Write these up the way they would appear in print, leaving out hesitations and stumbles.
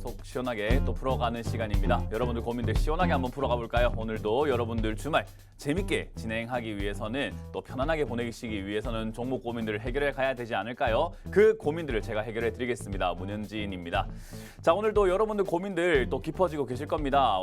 속 시원하게 또 풀어가는 시간입니다. 여러분들 고민들 시원하게 한번 풀어가 볼까요? 오늘도 여러분들 주말 재밌게 진행하기 위해서는 또 편안하게 보내시기 위해서는 종목 고민들을 해결해 가야 되지 않을까요? 그 고민들을 제가 해결해 드리겠습니다. 문현진입니다. 자, 오늘도 여러분들 고민들 또 깊어지고 계실 겁니다.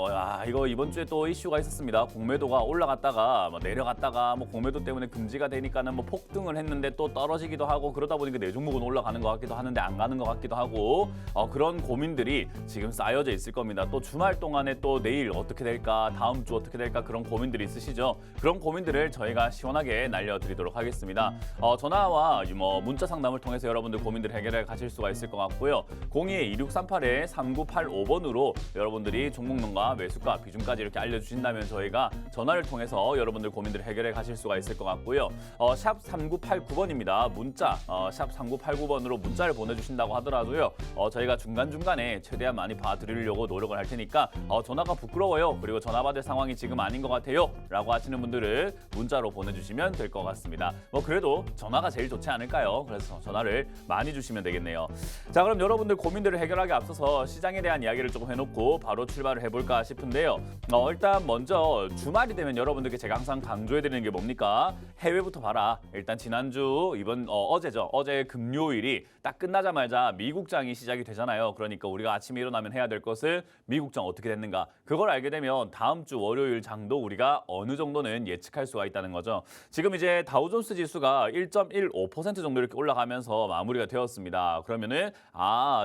이거 이번 주에 또 이슈가 있었습니다. 공매도가 올라갔다가 내려갔다가 공매도 때문에 금지가 되니까는 폭등을 했는데 또 떨어지기도 하고 그러다 보니까 내 종목은 올라가는 것 같기도 하는데 안 가는 것 같기도 하고 그런 고민들이 지금 쌓여져 있을 겁니다. 또 주말 동안에 또 내일 어떻게 될까, 다음 주 어떻게 될까 그런 고민들이 있으시죠? 그런 고민들을 저희가 시원하게 날려드리도록 하겠습니다. 전화와 문자 상담을 통해서 여러분들 고민들 해결해 가실 수가 있을 것 같고요. 02-2638-3985번으로 여러분들이 종목명과 매수가, 비중까지 이렇게 알려주신다면 저희가 전화를 통해서 여러분들 고민들을 해결해 가실 수가 있을 것 같고요. 샵 3989번입니다. 문자 샵 3989번으로 문자를 보내주신다고 하더라도요. 저희가 중간중간에 최대한 많이 봐드리려고 노력을 할 테니까 전화가 부끄러워요. 그리고 전화 받을 상황이 지금 아닌 것 같아요. 라고 하시는 분들은 문자로 보내주시면 될 것 같습니다. 그래도 전화가 제일 좋지 않을까요? 그래서 전화를 많이 주시면 되겠네요. 자, 그럼 여러분들 고민들을 해결하기 앞서서 시장에 대한 이야기를 조금 해놓고 바로 출발을 해볼까 싶은데요. 일단 먼저 주말이 되면 여러분들께 제가 항상 강조해드리는 게 뭡니까? 해외부터 봐라. 일단 지난주 어제죠. 어제 금요일이 딱 끝나자마자 미국장이 시작이 되잖아요. 그러니까 우리가 아침에 일어나면 해야 될 것은 미국장 어떻게 됐는가. 그걸 알게 되면 다음 주 월요일 장도 우리가 어느 정도는 예측할 수가 있다는 거죠. 지금 이제 다우존스 지수가 1.15% 정도 이렇게 올라가면서 마무리가 되었습니다. 그러면은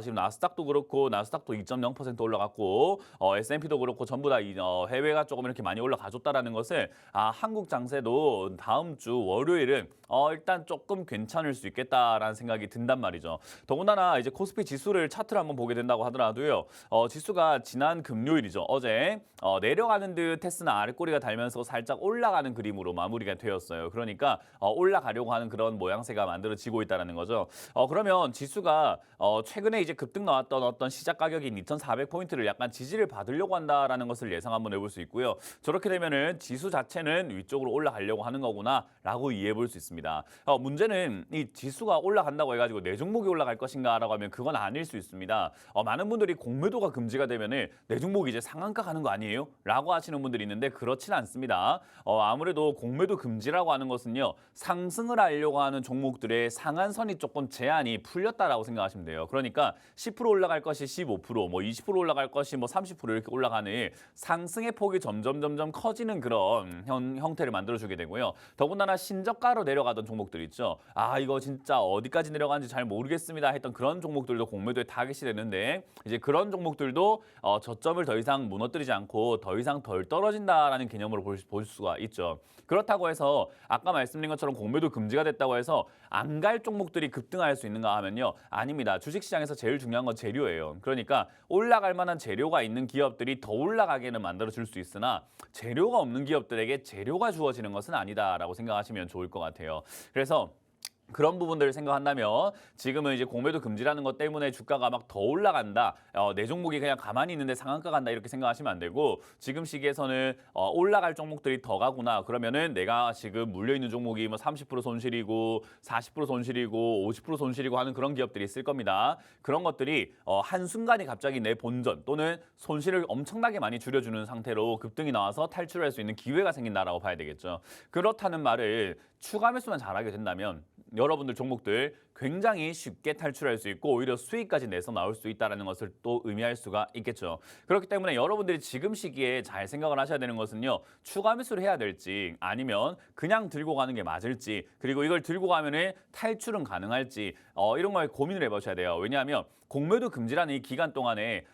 지금 나스닥도 그렇고 나스닥도 2.0% 올라갔고 S&P도 그렇고 전부 다 해외가 조금 이렇게 많이 올라가줬다라는 것을 한국 장세도 다음 주 월요일은 일단 조금 괜찮을 수 있겠다라는 생각이 든단 말이죠. 더군다나 이제 코스피 지수를 차트를 한번 보게 된다고 하더라도요. 지수가 지난 금요일이죠. 어제 내려가는 듯 했으나 아랫꼬리가 달면서 살짝 올라가는 그림으로 마무리가 되었어요. 그러니까 올라가려고 하는 그런 모양새가 만들어지고 있다는 거죠. 그러면 지수가 최근에 이제 급등 나왔던 어떤 시작 가격인 2,400포인트를 약간 지지를 받으려고 한다라는 것을 예상 한번 해볼 수 있고요. 저렇게 되면은 지수 자체는 위쪽으로 올라가려고 하는 거구나라고 이해해 볼 수 있습니다. 문제는 이 지수가 올라간다고 해가지고 내 종목이 올라갈 것인가라고 하면 그건 아닐 수 있습니다. 많은 분들이 공매도가 금지가 되면은 내 종목이 이제 상한가 가는 거 아니에요? 라고 하시는 분들이 있는데 그렇진 않습니다. 아무래도 공매도 금지라고 하는 것은요. 상승을 하려고 하는 종목들의 상한선이 조금 제한이 풀렸다라고 생각하시면 돼요. 그러니까 10% 올라갈 것이 15%, 20% 올라갈 것이 30% 이렇게 올라가는 상승의 폭이 점점 커지는 그런 형태를 만들어주게 되고요. 더군다나 신저가로 내려가던 종목들 있죠. 이거 진짜 어디까지 내려가는지 잘 모르겠습니다 했던 그런 종목들도 공매도에 타깃이 되는데 이제 그런 종목들도 저점을 더 이상 무너뜨리지 않고 더 이상 덜 떨어진다라는 개념으로 볼 수가 있죠. 그렇다고 해서 아까 말씀드린 것처럼 공매도 금지가 됐다고 해서 안 갈 종목들이 급등할 수 있는가 하면요. 아닙니다. 주식시장에서 제일 중요한 건 재료예요. 그러니까 올라갈 만한 재료가 있는 기업들이 더 올라가게는 만들어줄 수 있으나 재료가 없는 기업들에게 재료가 주어지는 것은 아니다라고 생각하시면 좋을 것 같아요. 그래서 그런 부분들을 생각한다면 지금은 이제 공매도 금지라는 것 때문에 주가가 막 더 올라간다. 내 종목이 그냥 가만히 있는데 상한가 간다 이렇게 생각하시면 안 되고 지금 시기에서는 올라갈 종목들이 더 가구나. 그러면은 내가 지금 물려있는 종목이 30% 손실이고 40% 손실이고 50% 손실이고 하는 그런 기업들이 있을 겁니다. 그런 것들이 한순간에 갑자기 내 본전 또는 손실을 엄청나게 많이 줄여주는 상태로 급등이 나와서 탈출할 수 있는 기회가 생긴다라고 봐야 되겠죠. 그렇다는 말을 추가 매수만 잘하게 된다면 여러분들 종목들 굉장히 쉽게 탈출할 수 있고 오히려 수익까지 내서 나올 수 있다는 것을 또 의미할 수가 있겠죠. 그렇기 때문에 여러분들이 지금 시기에 잘 생각을 하셔야 되는 것은요. 추가 매수를 해야 될지 아니면 그냥 들고 가는 게 맞을지 그리고 이걸 들고 가면 탈출은 가능할지 이런 걸 고민을 해보셔야 돼요. 왜냐하면 공매도 금지라는 이 기간 동안에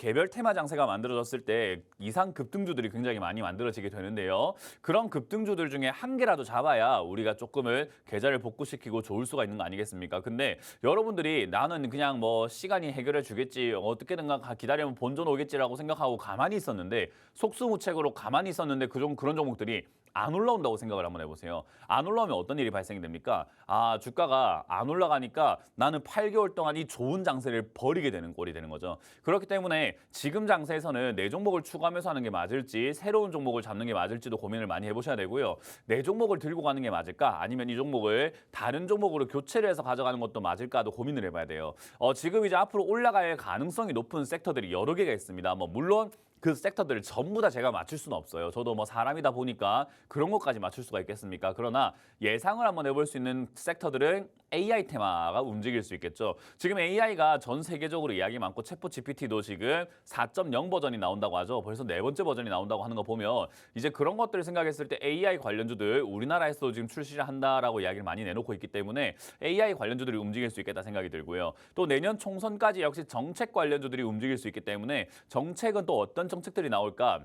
개별 테마 장세가 만들어졌을 때 이상 급등주들이 굉장히 많이 만들어지게 되는데요. 그런 급등주들 중에 한 개라도 잡아야 우리가 조금은 계좌를 복구시키고 좋을 수가 있는 거 아니겠습니까? 근데 여러분들이 나는 그냥 시간이 해결해 주겠지 어떻게든가 기다리면 본전 오겠지라고 생각하고 가만히 있었는데 속수무책으로 가만히 있었는데 그런 종목들이 안 올라온다고 생각을 한번 해보세요. 안 올라오면 어떤 일이 발생이 됩니까? 아, 주가가 안 올라가니까 나는 8개월 동안 이 좋은 장세를 버리게 되는 꼴이 되는 거죠. 그렇기 때문에 지금 장세에서는 내 종목을 추가하면서 하는 게 맞을지 새로운 종목을 잡는 게 맞을지도 고민을 많이 해보셔야 되고요. 내 종목을 들고 가는 게 맞을까? 아니면 이 종목을 다른 종목으로 교체를 해서 가져가는 것도 맞을까도 고민을 해봐야 돼요. 지금 이제 앞으로 올라갈 가능성이 높은 섹터들이 여러 개가 있습니다. 뭐 물론 그 섹터들을 전부 다 제가 맞출 수는 없어요. 저도 뭐 사람이다 보니까 그런 것까지 맞출 수가 있겠습니까? 그러나 예상을 한번 해볼 수 있는 섹터들은 AI 테마가 움직일 수 있겠죠. 지금 AI가 전 세계적으로 이야기 많고 챗봇 GPT도 지금 4.0 버전이 나온다고 하죠. 벌써 네 번째 버전이 나온다고 하는 거 보면 이제 그런 것들을 생각했을 때 AI 관련주들 우리나라에서도 지금 출시를 한다라고 이야기를 많이 내놓고 있기 때문에 AI 관련주들이 움직일 수 있겠다 생각이 들고요. 또 내년 총선까지 역시 정책 관련주들이 움직일 수 있기 때문에 정책은 또 어떤 정책들이 나올까?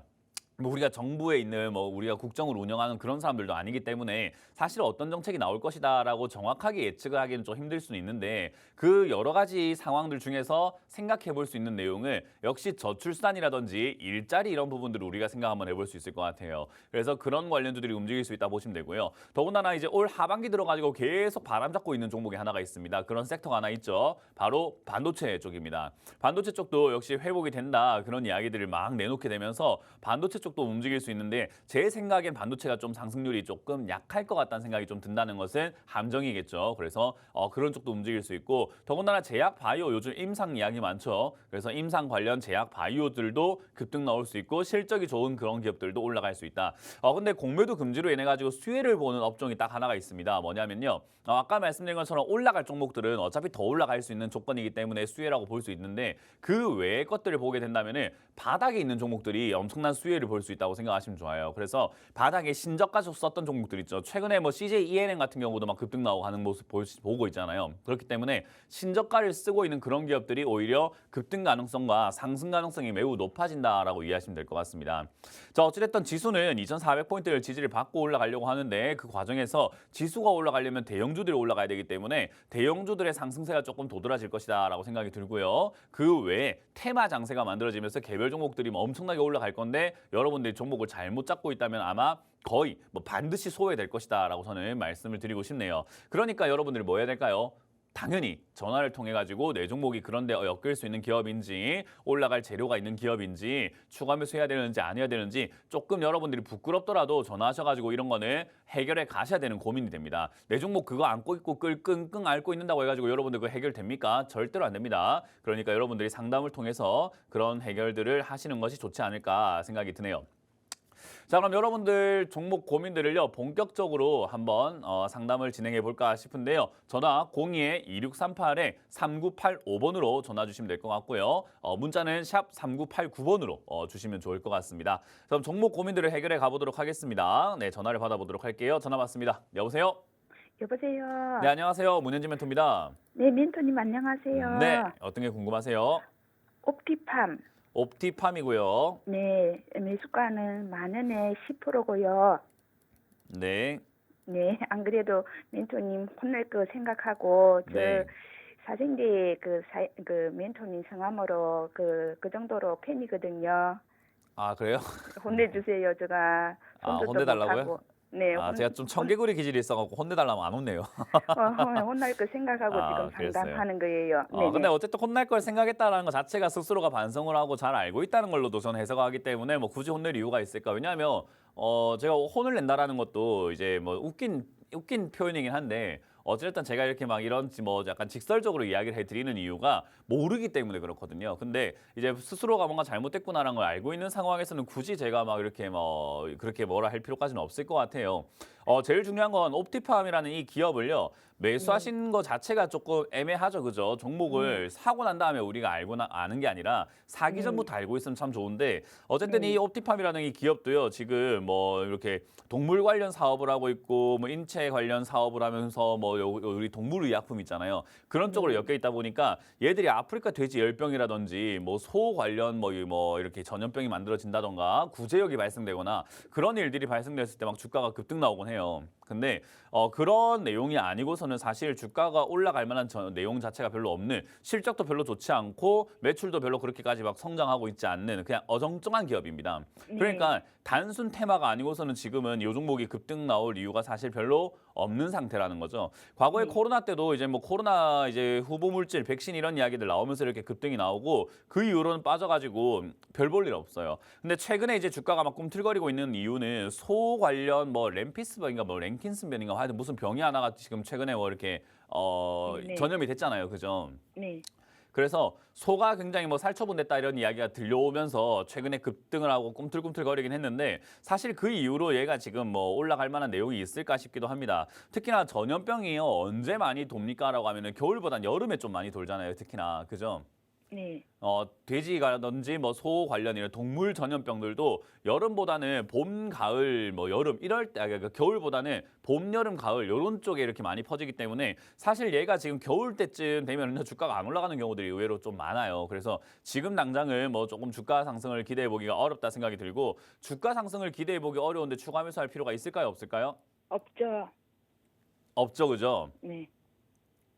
뭐 우리가 정부에 있는 뭐 우리가 국정을 운영하는 그런 사람들도 아니기 때문에 사실 어떤 정책이 나올 것이다라고 정확하게 예측을 하기는 좀 힘들 수는 있는데 그 여러 가지 상황들 중에서 생각해 볼 수 있는 내용을 역시 저출산이라든지 일자리 이런 부분들을 우리가 생각 한번 해볼 수 있을 것 같아요. 그래서 그런 관련주들이 움직일 수 있다 보시면 되고요. 더군다나 이제 올 하반기 들어가지고 계속 바람 잡고 있는 종목이 하나가 있습니다. 그런 섹터가 하나 있죠. 바로 반도체 쪽입니다. 반도체 쪽도 역시 회복이 된다 그런 이야기들을 막 내놓게 되면서 반도체 쪽도 움직일 수 있는데 제 생각엔 반도체가 좀 상승률이 조금 약할 것 같다는 생각이 좀 든다는 것은 함정이겠죠. 그래서 그런 쪽도 움직일 수 있고 더군다나 제약 바이오 요즘 임상 이야기 많죠. 그래서 임상 관련 제약 바이오들도 급등 나올 수 있고 실적이 좋은 그런 기업들도 올라갈 수 있다. 근데 공매도 금지로 인해 가지고 수혜를 보는 업종이 딱 하나가 있습니다. 뭐냐면요. 아까 말씀드린 것처럼 올라갈 종목들은 어차피 더 올라갈 수 있는 조건이기 때문에 수혜라고 볼 수 있는데 그 외의 것들을 보게 된다면은 바닥에 있는 종목들이 엄청난 수혜를 볼 수 있다고 생각하시면 좋아요. 그래서 바닥에 신저가 썼던 종목들 있죠. 최근에 뭐 CJ ENM 같은 경우도 막 급등 나오고 하는 모습 보고 있잖아요. 그렇기 때문에 신저가를 쓰고 있는 그런 기업들이 오히려 급등 가능성과 상승 가능성이 매우 높아진다라고 이해하시면 될 것 같습니다. 자, 어찌됐든 지수는 2,400포인트를 지지를 받고 올라가려고 하는데 그 과정에서 지수가 올라가려면 대형주들이 올라가야 되기 때문에 대형주들의 상승세가 조금 도드라질 것이다라고 생각이 들고요. 그 외에 테마 장세가 만들어지면서 개별 종목들이 뭐 엄청나게 올라갈 건데 여러분들이 종목을 잘못 잡고 있다면 아마 거의 뭐 반드시 소외될 것이다라고 저는 말씀을 드리고 싶네요. 그러니까 여러분들이 뭐 해야 될까요? 당연히 전화를 통해 가지고 내 종목이 그런데 엮일 수 있는 기업인지 올라갈 재료가 있는 기업인지 추가 매수해야 되는지 안 해야 되는지 조금 여러분들이 부끄럽더라도 전화하셔가지고 이런 거는 해결해 가셔야 되는 고민이 됩니다. 내 종목 그거 안고 있고 끙끙 앓고 있는다고 해가지고 여러분들 그거 해결됩니까? 절대로 안 됩니다. 그러니까 여러분들이 상담을 통해서 그런 해결들을 하시는 것이 좋지 않을까 생각이 드네요. 자, 그럼 여러분들 종목 고민들을요 본격적으로 한번 상담을 진행해 볼까 싶은데요. 전화 02-2638-3985번으로 전화 주시면 될 것 같고요. 문자는 샵 3989번으로 주시면 좋을 것 같습니다. 그럼 종목 고민들을 해결해 가보도록 하겠습니다. 네, 전화를 받아보도록 할게요. 전화 받습니다. 여보세요? 여보세요. 네, 안녕하세요. 문현진 멘토입니다. 네, 멘토님 안녕하세요. 네, 어떤 게 궁금하세요? 옵티팜. 옵티팜이고요. 네, 매수가는 10,000원에 10%고요. 네, 네, 안 그래도 멘토님 혼낼 거 생각하고 네. 사생대 그 멘토님 성함으로 그 정도로 팬이거든요. 아, 그래요? 혼내주세요, 제가 아, 손도 혼내달라고요? 못하고. 네, 제가 좀 청개구리 기질이 있어갖고 혼내달라면 안 혼내요. 혼날 거 생각하고 지금 그랬어요. 상담하는 거예요. 네, 근데 어쨌든 혼날 걸 생각했다라는 것 자체가 스스로가 반성을 하고 잘 알고 있다는 걸로도 저는 해석하기 때문에 뭐 굳이 혼낼 이유가 있을까? 왜냐하면 제가 혼을 낸다라는 것도 이제 뭐 웃긴 표현이긴 한데 어쨌든 제가 이렇게 막 이런 뭐 약간 직설적으로 이야기를 해드리는 이유가 모르기 때문에 그렇거든요. 근데 이제 스스로가 뭔가 잘못됐구나라는 걸 알고 있는 상황에서는 굳이 제가 막 이렇게 뭐 그렇게 뭐라 할 필요까지는 없을 것 같아요. 제일 중요한 건 옵티팜이라는 이 기업을요. 매수하신 거 자체가 조금 애매하죠. 그죠? 종목을 사고 난 다음에 우리가 아는 게 아니라 사기 전부터 알고 있으면 참 좋은데 어쨌든 이 옵티팜이라는 이 기업도요. 지금 뭐 이렇게 동물 관련 사업을 하고 있고 뭐 인체 관련 사업을 하면서 뭐 우리 동물의약품 있잖아요. 그런 쪽으로 엮여 있다 보니까 얘들이 아프리카 돼지 열병이라든지 뭐 소 관련 뭐 이렇게 전염병이 만들어진다던가 구제역이 발생되거나 그런 일들이 발생됐을 때 막 주가가 급등 나오곤 해요. 해요. 근데 그런 내용이 아니고서는 사실 주가가 올라갈 만한 내용 자체가 별로 없는, 실적도 별로 좋지 않고 매출도 별로 그렇게까지 막 성장하고 있지 않는 그냥 어정쩡한 기업입니다. 네. 그러니까 단순 테마가 아니고서는 지금은 이 종목이 급등 나올 이유가 사실 별로 없는 상태라는 거죠. 과거에 네. 코로나 때도 이제 뭐 코로나 이제 후보 물질, 백신 이런 이야기들 나오면서 이렇게 급등이 나오고 그 이후로는 빠져가지고 별 볼 일 없어요. 근데 최근에 이제 주가가 막 꿈틀거리고 있는 이유는 소 관련 뭐 램피스병인가 뭐 랭킨슨병인가 하여튼 무슨 병이 하나가 지금 최근에 뭐 이렇게 네. 전염이 됐잖아요. 그죠? 네. 그래서 소가 굉장히 뭐 살처분됐다 이런 이야기가 들려오면서 최근에 급등을 하고 꿈틀꿈틀거리긴 했는데 사실 그 이후로 얘가 지금 뭐 올라갈 만한 내용이 있을까 싶기도 합니다. 특히나 전염병이 언제 많이 돕니까라고 하면은 겨울보단 여름에 좀 많이 돌잖아요. 특히나 그죠? 네. 돼지가든지 뭐 소 관련 이런 동물 전염병들도 여름보다는 봄, 가을, 뭐 여름 이럴 때 그러니까 겨울보다는 봄, 여름, 가을 이런 쪽에 이렇게 많이 퍼지기 때문에 사실 얘가 지금 겨울 때쯤 되면 주가가 안 올라가는 경우들이 의외로 좀 많아요. 그래서 지금 당장은 뭐 조금 주가 상승을 기대해 보기가 어렵다 생각이 들고 주가 상승을 기대해 보기 어려운데 추가 매수할 필요가 있을까요, 없을까요? 없죠. 없죠, 그죠? 네.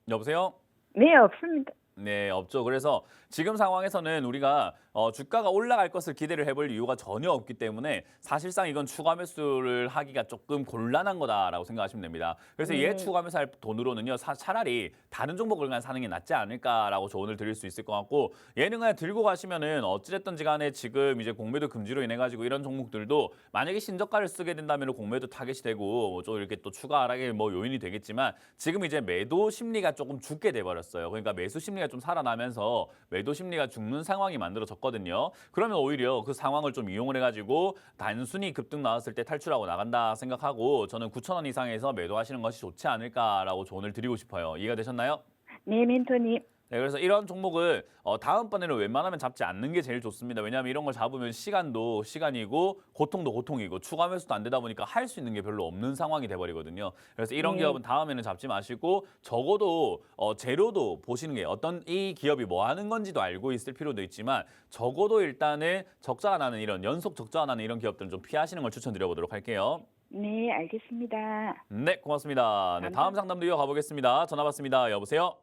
여보세요? 네, 없습니다. 네, 없죠. 그래서 지금 상황에서는 우리가 주가가 올라갈 것을 기대를 해볼 이유가 전혀 없기 때문에 사실상 이건 추가 매수를 하기가 조금 곤란한 거다라고 생각하시면 됩니다. 그래서 얘 추가 매수할 돈으로는요, 차라리 다른 종목을 그냥 사는 게 낫지 않을까라고 조언을 드릴 수 있을 것 같고 얘는 그냥 들고 가시면은 어찌됐든지 간에 지금 이제 공매도 금지로 인해 가지고 이런 종목들도 만약에 신저가를 쓰게 된다면 공매도 타겟이 되고 좀 이렇게 또 추가 하락의 뭐 요인이 되겠지만 지금 이제 매도 심리가 조금 죽게 돼 버렸어요. 그러니까 매수 심리가 좀 살아나면서 매도 심리가 죽는 상황이 만들어졌거든요. 그러면 오히려 그 상황을 좀 이용을 해가지고 단순히 급등 나왔을 때 탈출하고 나간다 생각하고 저는 9,000원 이상에서 매도하시는 것이 좋지 않을까라고 조언을 드리고 싶어요. 이해가 되셨나요? 네, 멘토님. 네, 그래서 이런 종목을 다음번에는 웬만하면 잡지 않는 게 제일 좋습니다. 왜냐하면 이런 걸 잡으면 시간도 시간이고 고통도 고통이고 추가 매수도 안 되다 보니까 할 수 있는 게 별로 없는 상황이 돼버리거든요. 그래서 이런 네. 기업은 다음에는 잡지 마시고 적어도 재료도 보시는 게 어떤 이 기업이 뭐 하는 건지도 알고 있을 필요도 있지만 적어도 일단은 적자가 나는 이런 연속 적자가 나는 이런 기업들은 좀 피하시는 걸 추천드려보도록 할게요. 네, 알겠습니다. 네, 고맙습니다. 네, 다음 상담도 이어가 보겠습니다. 전화 받습니다. 여보세요?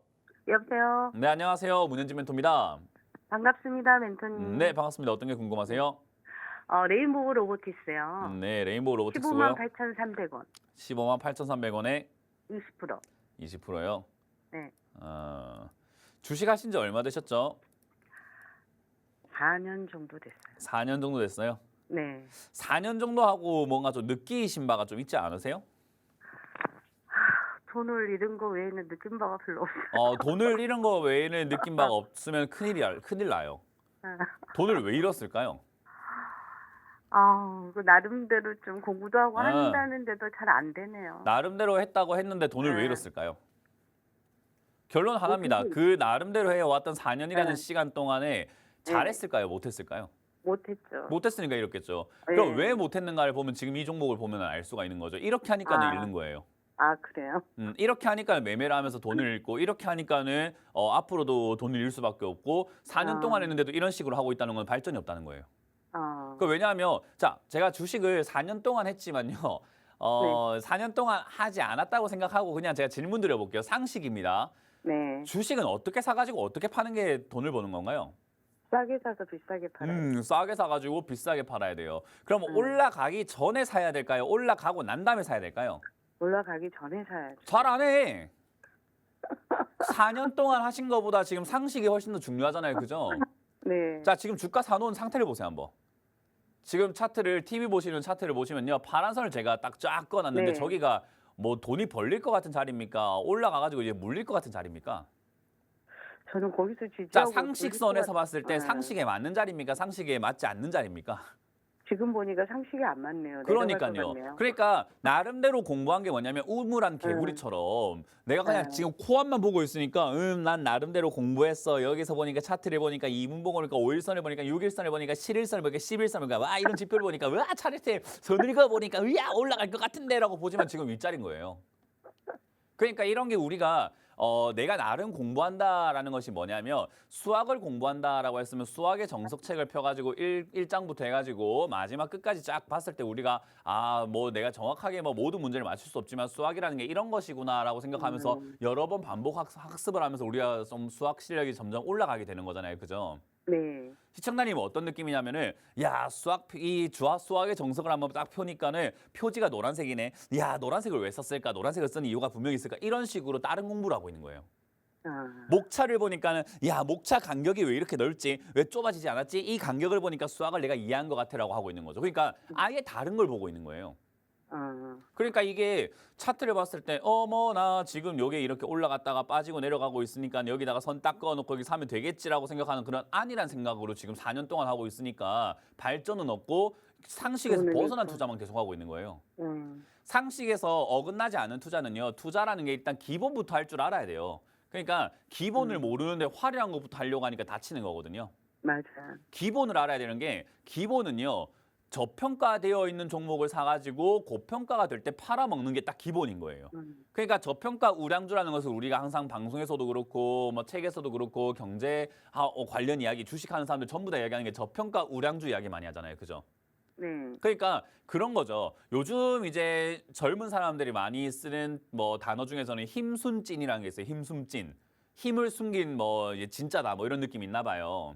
여보세요. 네, 안녕하세요. 문현진 멘토입니다. 반갑습니다, 멘토님. 네, 반갑습니다. 어떤 게 궁금하세요? 레인보우 로보티스요. 네, 레인보우 로보틱스고요. 15만 8,300원. 15만 8,300원에 20%. 20%요. 네. 주식 하신 지 얼마 되셨죠? 4년 정도 됐어요. 4년 정도 됐어요. 네. 4년 정도 하고 뭔가 좀 느끼신 바가 좀 있지 않으세요? 돈을 잃은 거 외에는 느낀 바가 별로 없어요. 돈을 잃은 거 외에는 느낀 바가 없으면 큰일 나요. 돈을 왜 잃었을까요? 그 나름대로 좀 공부도 하고 아. 한다는데도 잘 안 되네요. 나름대로 했다고 했는데 돈을 왜 네. 잃었을까요? 결론 하나입니다. 그 나름대로 해왔던 4년이라는 네. 시간 동안에 잘했을까요? 못했을까요? 못했죠. 못했으니까 잃었겠죠. 그럼 네. 왜 못했는가를 보면 지금 이 종목을 보면 알 수가 있는 거죠. 이렇게 하니까는 아. 잃는 거예요. 그래요? 이렇게 하니까 매매를 하면서 돈을 잃고 이렇게 하니까는 앞으로도 돈을 잃을 수밖에 없고 4년 동안 했는데도 이런 식으로 하고 있다는 건 발전이 없다는 거예요. 왜냐하면 자 제가 주식을 4년 동안 했지만요. 4년 동안 하지 않았다고 생각하고 그냥 제가 질문 드려볼게요. 상식입니다. 네. 주식은 어떻게 사가지고 어떻게 파는 게 돈을 버는 건가요? 싸게 사서 비싸게 팔아요. 싸게 사가지고 비싸게 팔아야 돼요. 그럼 올라가기 전에 사야 될까요? 올라가고 난 다음에 사야 될까요? 올라가기 전에 사야죠. 잘 안 해. 4년 동안 하신 거보다 지금 상식이 훨씬 더 중요하잖아요. 그죠? 네. 자, 지금 주가 사놓은 상태를 보세요, 한번. 지금 차트를, TV 보시는 차트를 보시면요. 파란 선을 제가 딱 쫙 그어놨는데 네. 저기가 뭐 돈이 벌릴 것 같은 자리입니까? 올라가가지고 이제 물릴 것 같은 자리입니까? 저는 거기서 지지하고 자, 상식선에서 돌릴 것 봤을 때 같- 상식에 맞는 자리입니까? 상식에 맞지 않는 자리입니까? 지금 보니까 상식이 안 맞네요. 내려갈 것 그러니까요. 같네요. 그러니까 나름대로 공부한 게 뭐냐면 우물한 개구리처럼 내가 그냥 지금 코앞만 보고 있으니까 난 나름대로 공부했어. 여기서 보니까 차트를 보니까 2분 보니까 5일선을 보니까 6일선을 보니까 7일선을 보니까 11선을 보니까 와 이런 지표를 보니까 와 차트를 선을 그어 보니까 으야 올라갈 것 같은데라고 보지만 지금 윗자리인 거예요. 그러니까 이런 게 우리가 내가 나름 공부한다라는 것이 뭐냐면 수학을 공부한다라고 했으면 수학의 정석책을 펴가지고 1장부터 해가지고 마지막 끝까지 쫙 봤을 때 우리가 뭐 내가 정확하게 뭐 모든 문제를 맞출 수 없지만 수학이라는 게 이런 것이구나라고 생각하면서 여러 번 반복 학습을 하면서 우리가 좀 수학 실력이 점점 올라가게 되는 거잖아요. 그죠? 네. 시청자님은 어떤 느낌이냐면은 야 수학의 정석을 한번 딱 펴니까는 표지가 노란색이네. 야 노란색을 왜 썼을까? 노란색을 쓴 이유가 분명히 있을까? 이런 식으로 다른 공부를 하고 있는 거예요. 목차를 보니까는 야 목차 간격이 왜 이렇게 넓지? 왜 좁아지지 않았지? 이 간격을 보니까 수학을 내가 이해한 것 같아라고 하고 있는 거죠. 그러니까 아예 다른 걸 보고 있는 거예요. 그러니까 이게 차트를 봤을 때 어머나 지금 여기 이렇게 올라갔다가 빠지고 내려가고 있으니까 여기다가 선 딱 그어놓고 여기 사면 되겠지라고 생각하는 그런 안일한 생각으로 지금 4년 동안 하고 있으니까 발전은 없고 상식에서 벗어난 투자만 계속하고 있는 거예요. 상식에서 어긋나지 않은 투자는요. 투자라는 게 일단 기본부터 할 줄 알아야 돼요. 그러니까 기본을 모르는데 화려한 것부터 하려고 하니까 다치는 거거든요. 맞아. 기본을 알아야 되는 게 기본은요. 저평가되어 있는 종목을 사가지고 고평가가 될 때 팔아먹는 게 딱 기본인 거예요. 그러니까 저평가 우량주라는 것을 우리가 항상 방송에서도 그렇고 뭐 책에서도 그렇고 경제 관련 이야기 주식하는 사람들 전부 다 이야기하는 게 저평가 우량주 이야기 많이 하잖아요. 그죠? 네. 그러니까 그런 거죠. 요즘 이제 젊은 사람들이 많이 쓰는 뭐 단어 중에서는 힘순찐이라는 게 있어요. 힘순찐. 힘을 숨긴 뭐 진짜다 뭐 이런 느낌이 있나 봐요.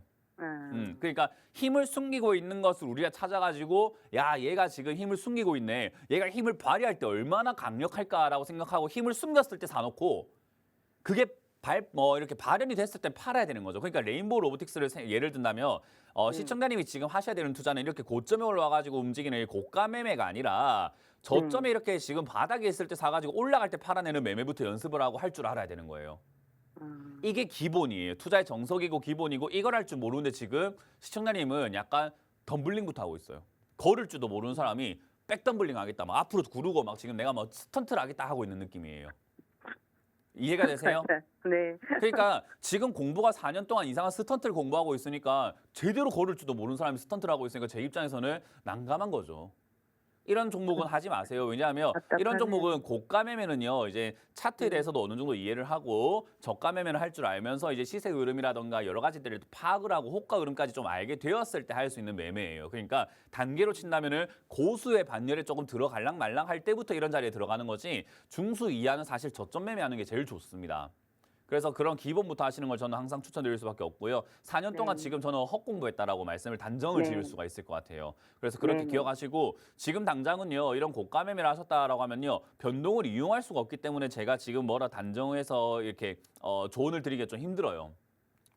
그러니까 힘을 숨기고 있는 것을 우리가 찾아가지고 야 얘가 지금 힘을 숨기고 있네. 얘가 힘을 발휘할 때 얼마나 강력할까라고 생각하고 힘을 숨겼을 때 사놓고 그게 이렇게 발현이 됐을 때 팔아야 되는 거죠. 그러니까 레인보우 로보틱스를 예를 든다면 시청자님이 지금 하셔야 되는 투자는 이렇게 고점에 올라와가지고 움직이는 고가 매매가 아니라 저점에 이렇게 지금 바닥에 있을 때 사가지고 올라갈 때 팔아내는 매매부터 연습을 하고 할 줄 알아야 되는 거예요. 이게 기본이에요. 투자의 정석이고 기본이고 이걸 할 줄 모르는데 지금 시청자님은 약간 덤블링부터 하고 있어요. 걸을 줄도 모르는 사람이 백덤블링 하겠다. 막 앞으로 구르고 막 지금 내가 뭐 스턴트를 하겠다 하고 있는 느낌이에요. 이해가 되세요? 네. 그러니까 지금 공부가 4년 동안 이상한 스턴트를 공부하고 있으니까 제대로 걸을 줄도 모르는 사람이 스턴트를 하고 있으니까 제 입장에서는 난감한 거죠. 이런 종목은 하지 마세요. 왜냐하면 이런 종목은 고가 매매는요. 이제 차트에 대해서도 어느 정도 이해를 하고 저가 매매를 할 줄 알면서 이제 시세 흐름이라던가 여러 가지들을 파악을 하고 호가 흐름까지 좀 알게 되었을 때 할 수 있는 매매예요. 그러니까 단계로 친다면은 고수의 반열에 조금 들어갈랑 말랑 할 때부터 이런 자리에 들어가는 거지 중수 이하는 사실 저점 매매하는 게 제일 좋습니다. 그래서 그런 기본부터 하시는 걸 저는 항상 추천드릴 수밖에 없고요. 4년 동안 지금 저는 헛공부했다라고 말씀을 단정을 지을 수가 있을 것 같아요. 그래서 그렇게 기억하시고 지금 당장은요. 이런 고가 매매를 하셨다라고 하면요. 변동을 이용할 수가 없기 때문에 제가 지금 뭐라 단정해서 이렇게 조언을 드리기가 좀 힘들어요.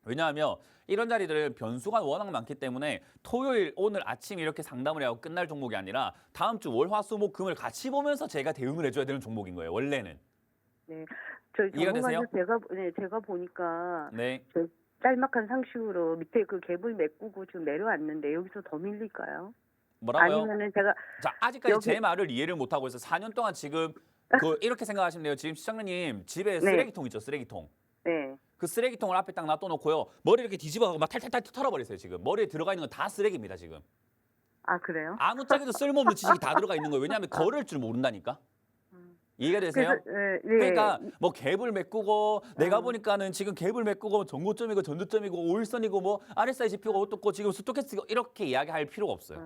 왜냐하면 이런 자리들은 변수가 워낙 많기 때문에 토요일 오늘 아침 이렇게 상담을 하고 끝날 종목이 아니라 다음 주 월, 화, 수, 목, 금을 같이 보면서 제가 대응을 해줘야 되는 종목인 거예요. 원래는. 네. 저희 이해가 되세요? 제가 보니까 네. 저 짤막한 상식으로 밑에 그 갭을 메꾸고 지금 내려왔는데 여기서 더 밀릴까요? 뭐라고요? 아니면은 제가 자, 아직까지 제 말을 이해를 못 하고 있어요. 4년 동안 지금 이렇게 생각하시면 돼요. 지금 시청자님 집에 쓰레기통 있죠, 쓰레기통. 네. 그 쓰레기통을 앞에 딱 놔둬놓고요. 머리 이렇게 뒤집어가고 막 탈탈탈 털어버리세요. 지금 머리에 들어가 있는 건 다 쓰레기입니다. 지금 아, 그래요? 아무짝에도 쓸모없는 지식이 다 들어가 있는 거예요. 왜냐하면 걸을 줄 모른다니까. 이해가 되세요? 그래서, 그러니까 뭐 갭을 메꾸고 내가 보니까는 지금 갭을 메꾸고 전고점이고 전저점이고 5일선이고 뭐 RSI 지표가 어떻고 지금 스토캐스틱 이렇게 이야기할 필요가 없어요.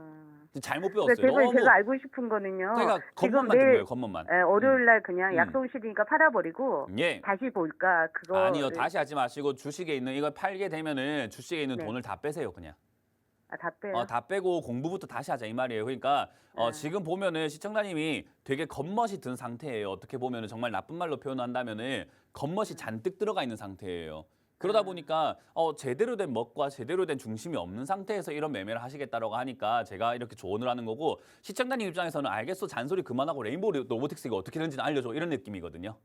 잘못 배웠어요. 제가 알고 싶은 거는요. 그러니까 겉멋만 든 거예요. 겉멋만. 월요일 날 그냥 약속일이니까 팔아버리고 예. 다시 볼까 그거. 아니요. 다시 하지 마시고 주식에 있는 이걸 팔게 되면은 주식에 있는 돈을 다 빼세요. 그냥. 다 빼요? 다 빼고 공부부터 다시 하자 이 말이에요. 그러니까 지금 보면은 시청자님이 되게 겉멋이 든 상태예요. 어떻게 보면은 정말 나쁜 말로 표현한다면은 겉멋이 잔뜩 들어가 있는 상태예요. 그러다 보니까 제대로 된 멋과 제대로 된 중심이 없는 상태에서 이런 매매를 하시겠다라고 하니까 제가 이렇게 조언을 하는 거고 시청자님 입장에서는 알겠어 잔소리 그만하고 레인보우 로보틱스가 어떻게 되는지는 알려줘 이런 느낌이거든요.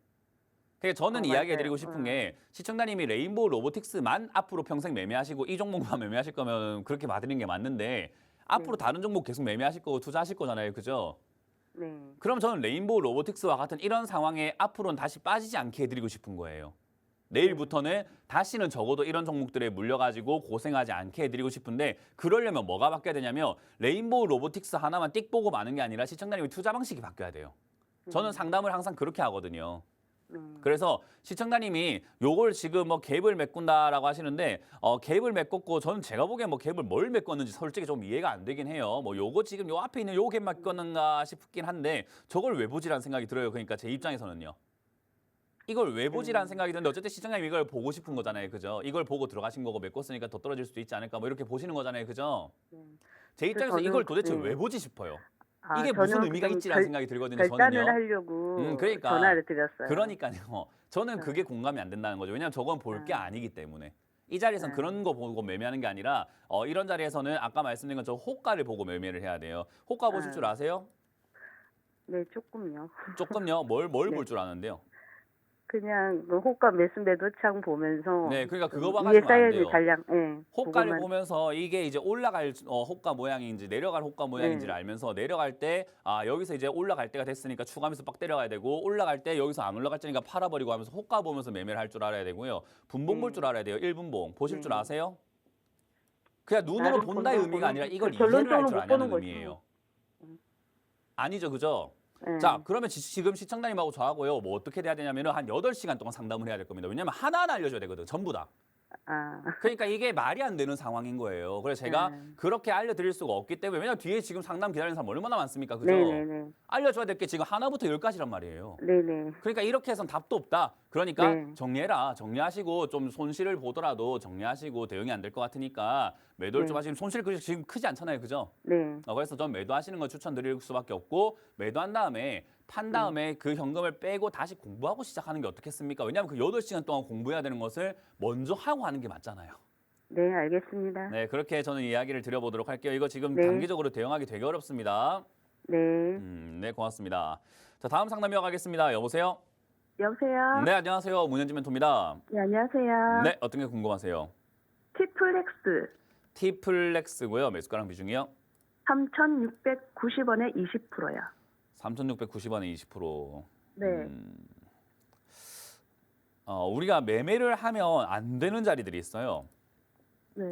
그러니까 저는 이야기해드리고 싶은 게 시청자님이 레인보우 로보틱스만 앞으로 평생 매매하시고 이 종목만 매매하실 거면 그렇게 봐드리는 게 맞는데 앞으로 다른 종목 계속 매매하실 거고 투자하실 거잖아요. 그죠? 네. 그럼 저는 레인보우 로보틱스와 같은 이런 상황에 앞으로는 다시 빠지지 않게 해드리고 싶은 거예요. 내일부터는 다시는 적어도 이런 종목들에 물려가지고 고생하지 않게 해드리고 싶은데 그러려면 뭐가 바뀌어야 되냐면 레인보우 로보틱스 하나만 띡 보고 마는 게 아니라 시청자님의 투자 방식이 바뀌어야 돼요. 저는 상담을 항상 그렇게 하거든요. 그래서 시청자님이 요걸 지금 뭐 갭을 메꾼다라고 하시는데 갭을 메꿨고 저는 제가 보기엔 뭐 갭을 뭘 메꿨는지 솔직히 좀 이해가 안 되긴 해요. 뭐 요거 지금 요 앞에 있는 요 갭 메꿨는가 싶긴 한데 저걸 왜 보지라는 생각이 들어요. 그러니까 제 입장에서는요. 이걸 왜 보지라는 생각이 드는데 어쨌든 시청자님 이걸 보고 싶은 거잖아요. 그죠? 이걸 보고 들어가신 거고 메꿨으니까 더 떨어질 수도 있지 않을까 뭐 이렇게 보시는 거잖아요. 그죠? 제 입장에서 저는 이걸 도대체 네. 왜 보지 싶어요. 아, 이게 무슨 저는 의미가 좀 있지라는 생각이 들거든요. 결단을 저는요. 하려고 그러니까. 전화를 드렸어요. 그러니까요. 저는 그게 공감이 안 된다는 거죠. 왜냐하면 저건 볼 게 아니기 때문에. 이 자리에서는 그런 거 보고 매매하는 게 아니라 이런 자리에서는 아까 말씀드린 것처럼 호가를 보고 매매를 해야 돼요. 호가 보실 줄 아세요? 네, 조금요. 조금요. 뭘 볼 네. 줄 아는데요. 그냥 그 호가 매수 매도창 보면서 네, 그러니까 그거 위에 봐가지고 안 쌓여있는 돼요. 잔량, 호가를 그것만. 보면서 이게 이제 올라갈 호가 모양인지 내려갈 호가 모양인지를 알면서 내려갈 때 여기서 이제 올라갈 때가 됐으니까 추가하면서 빡 때려가야 되고 올라갈 때 여기서 안 올라갈 때니까 팔아버리고 하면서 호가 보면서 매매를 할 줄 알아야 되고요. 분봉 볼 줄 알아야 돼요. 1분봉. 보실 줄 아세요? 그냥 눈으로 나름 본다의 본다고 의미가 아니라 이걸 결론적으로 이해를 할 줄 못 아냐는 보는 거지. 의미예요. 아니죠, 그죠? 네. 자, 그러면 지금 시청자님하고 저하고요. 뭐 어떻게 돼야 되냐면은 한 8시간 동안 상담을 해야 될 겁니다. 왜냐면 하나하나 알려줘야 되거든. 전부 다. 아, 그러니까 이게 말이 안 되는 상황인 거예요. 그래서 제가 그렇게 알려드릴 수가 없기 때문에 왜냐면 뒤에 지금 상담 기다리는 사람 얼마나 많습니까? 그죠? 네네네. 알려줘야 될 게 지금 하나부터 10까지란 말이에요. 네네. 그러니까 이렇게 해서는 답도 없다. 그러니까 네. 정리해라. 정리하시고 좀 손실을 보더라도 정리하시고 대응이 안 될 것 같으니까 매도를 좀 하시면 손실 지금 크지 않잖아요. 그죠? 네. 그래서 전 매도하시는 걸 추천드릴 수밖에 없고 매도한 다음에 판 다음에 그 현금을 빼고 다시 공부하고 시작하는 게 어떻겠습니까? 왜냐하면 그 8시간 동안 공부해야 되는 것을 먼저 하고 하는 게 맞잖아요. 네, 알겠습니다. 네, 그렇게 저는 이야기를 드려보도록 할게요. 이거 지금 네. 단기적으로 대응하기 되게 어렵습니다. 네. 네, 고맙습니다. 자, 다음 상담 이어가겠습니다. 여보세요? 여보세요? 네, 안녕하세요. 문현진 멘토입니다. 네, 안녕하세요. 네, 어떤 게 궁금하세요? 티플렉스 T플렉스고요. 매수가랑 비중이요? 3,690원에 20%요. 3,690원에 20%. 네. 우리가 매매를 하면 안 되는 자리들이 있어요. 네.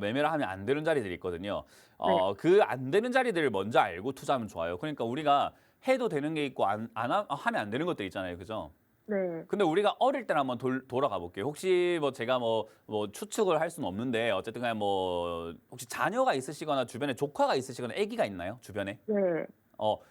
매매를 하면 안 되는 자리들이 있거든요. 네. 그 안 되는 자리들을 먼저 알고 투자하면 좋아요. 그러니까 우리가 해도 되는 게 있고 하면 안 되는 것들 있잖아요. 그죠? 네. 근데 우리가 어릴 때는 한번 돌아가 볼게요. 혹시 뭐 제가 뭐 추측을 할 수는 없는데 어쨌든 간에 뭐 혹시 자녀가 있으시거나 주변에 조카가 있으시거나 아기가 있나요? 주변에? 네.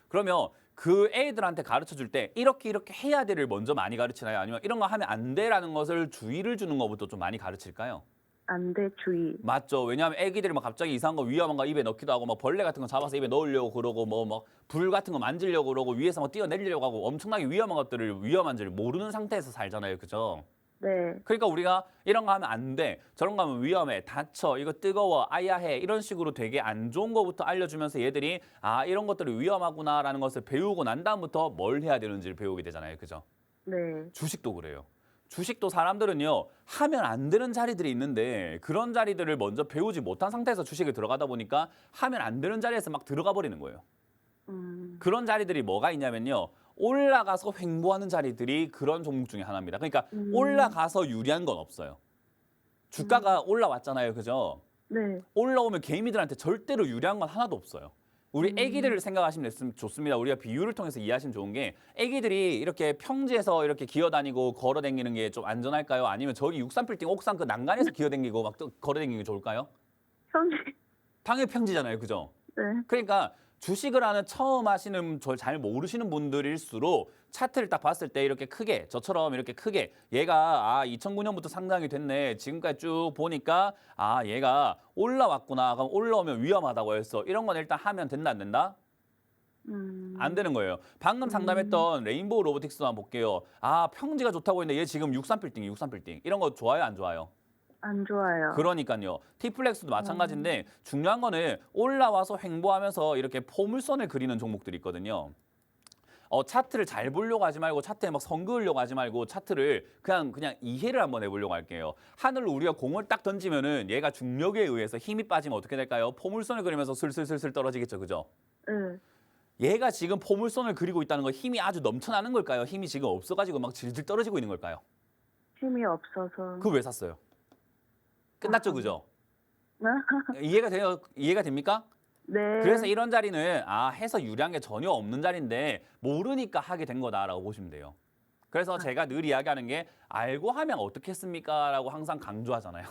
그러면 그 애들한테 가르쳐 줄 때 이렇게 해야 돼를 먼저 많이 가르치나요? 아니면 이런 거 하면 안 돼라는 것을 주의를 주는 것부터 좀 많이 가르칠까요? 안 돼, 주의. 맞죠. 왜냐하면 애기들이 막 갑자기 이상한 거 위험한 거 입에 넣기도 하고 막 벌레 같은 거 잡아서 입에 넣으려고 그러고 뭐 불 같은 거 만지려고 그러고 위에서 막 뛰어내리려고 하고 엄청나게 위험한 것들을 위험한지를 모르는 상태에서 살잖아요. 그죠? 네. 그러니까 우리가 이런 거 하면 안 돼. 저런 거 하면 위험해. 다쳐. 이거 뜨거워. 아야해. 이런 식으로 되게 안 좋은 거부터 알려주면서 얘들이 이런 것들이 위험하구나라는 것을 배우고 난 다음부터 뭘 해야 되는지를 배우게 되잖아요. 그죠? 네. 주식도 그래요. 주식도 사람들은요. 하면 안 되는 자리들이 있는데 그런 자리들을 먼저 배우지 못한 상태에서 주식에 들어가다 보니까 하면 안 되는 자리에서 막 들어가 버리는 거예요. 그런 자리들이 뭐가 있냐면요. 올라가서 횡보하는 자리들이 그런 종목 중에 하나입니다. 그러니까 올라가서 유리한 건 없어요. 주가가 올라왔잖아요. 그죠? 네. 올라오면 개미들한테 절대로 유리한 건 하나도 없어요. 우리 애기들을 생각하시면 좋습니다. 우리가 비유를 통해서 이해하시면 좋은 게 애기들이 이렇게 평지에서 이렇게 기어다니고 걸어다니는 게 좀 안전할까요? 아니면 저기 63빌딩 옥상 그 난간에서 기어다니고 막 걸어다니는 게 좋을까요? 현지. 당연히 평지잖아요. 그죠? 네. 그러니까 주식을 하는 처음 하시는 잘 모르시는 분들일수록 차트를 딱 봤을 때 이렇게 크게 저처럼 이렇게 크게 얘가 2009년부터 상장이 됐네. 지금까지 쭉 보니까 얘가 올라왔구나. 그럼 올라오면 위험하다고 했어. 이런 건 일단 하면 된다 안 된다? 안 되는 거예요. 방금 상담했던 레인보우 로보틱스도 한번 볼게요. 평지가 좋다고 했는데 얘 지금 63빌딩. 이런 거 좋아요 안 좋아요? 안 좋아요. 그러니까요. T플렉스도 마찬가지인데 중요한 거는 올라와서 횡보하면서 이렇게 포물선을 그리는 종목들이 있거든요. 차트를 잘 보려고 하지 말고 차트에 막 선 그으려고 하지 말고 차트를 그냥 이해를 한번 해보려고 할게요. 하늘로 우리가 공을 딱 던지면은 얘가 중력에 의해서 힘이 빠지면 어떻게 될까요? 포물선을 그리면서 슬슬슬슬 떨어지겠죠. 그죠? 네. 얘가 지금 포물선을 그리고 있다는 거 힘이 아주 넘쳐나는 걸까요? 힘이 지금 없어가지고 막 질질 떨어지고 있는 걸까요? 힘이 없어서. 그거 왜 샀어요? 끝났죠, 그죠? 이해가 됩니까? 네. 그래서 이런 자리는 해서 유리한 게 전혀 없는 자리인데 모르니까 하게 된 거다라고 보시면 돼요. 그래서 제가 늘 이야기하는 게 알고 하면 어떻겠습니까? 라고 항상 강조하잖아요.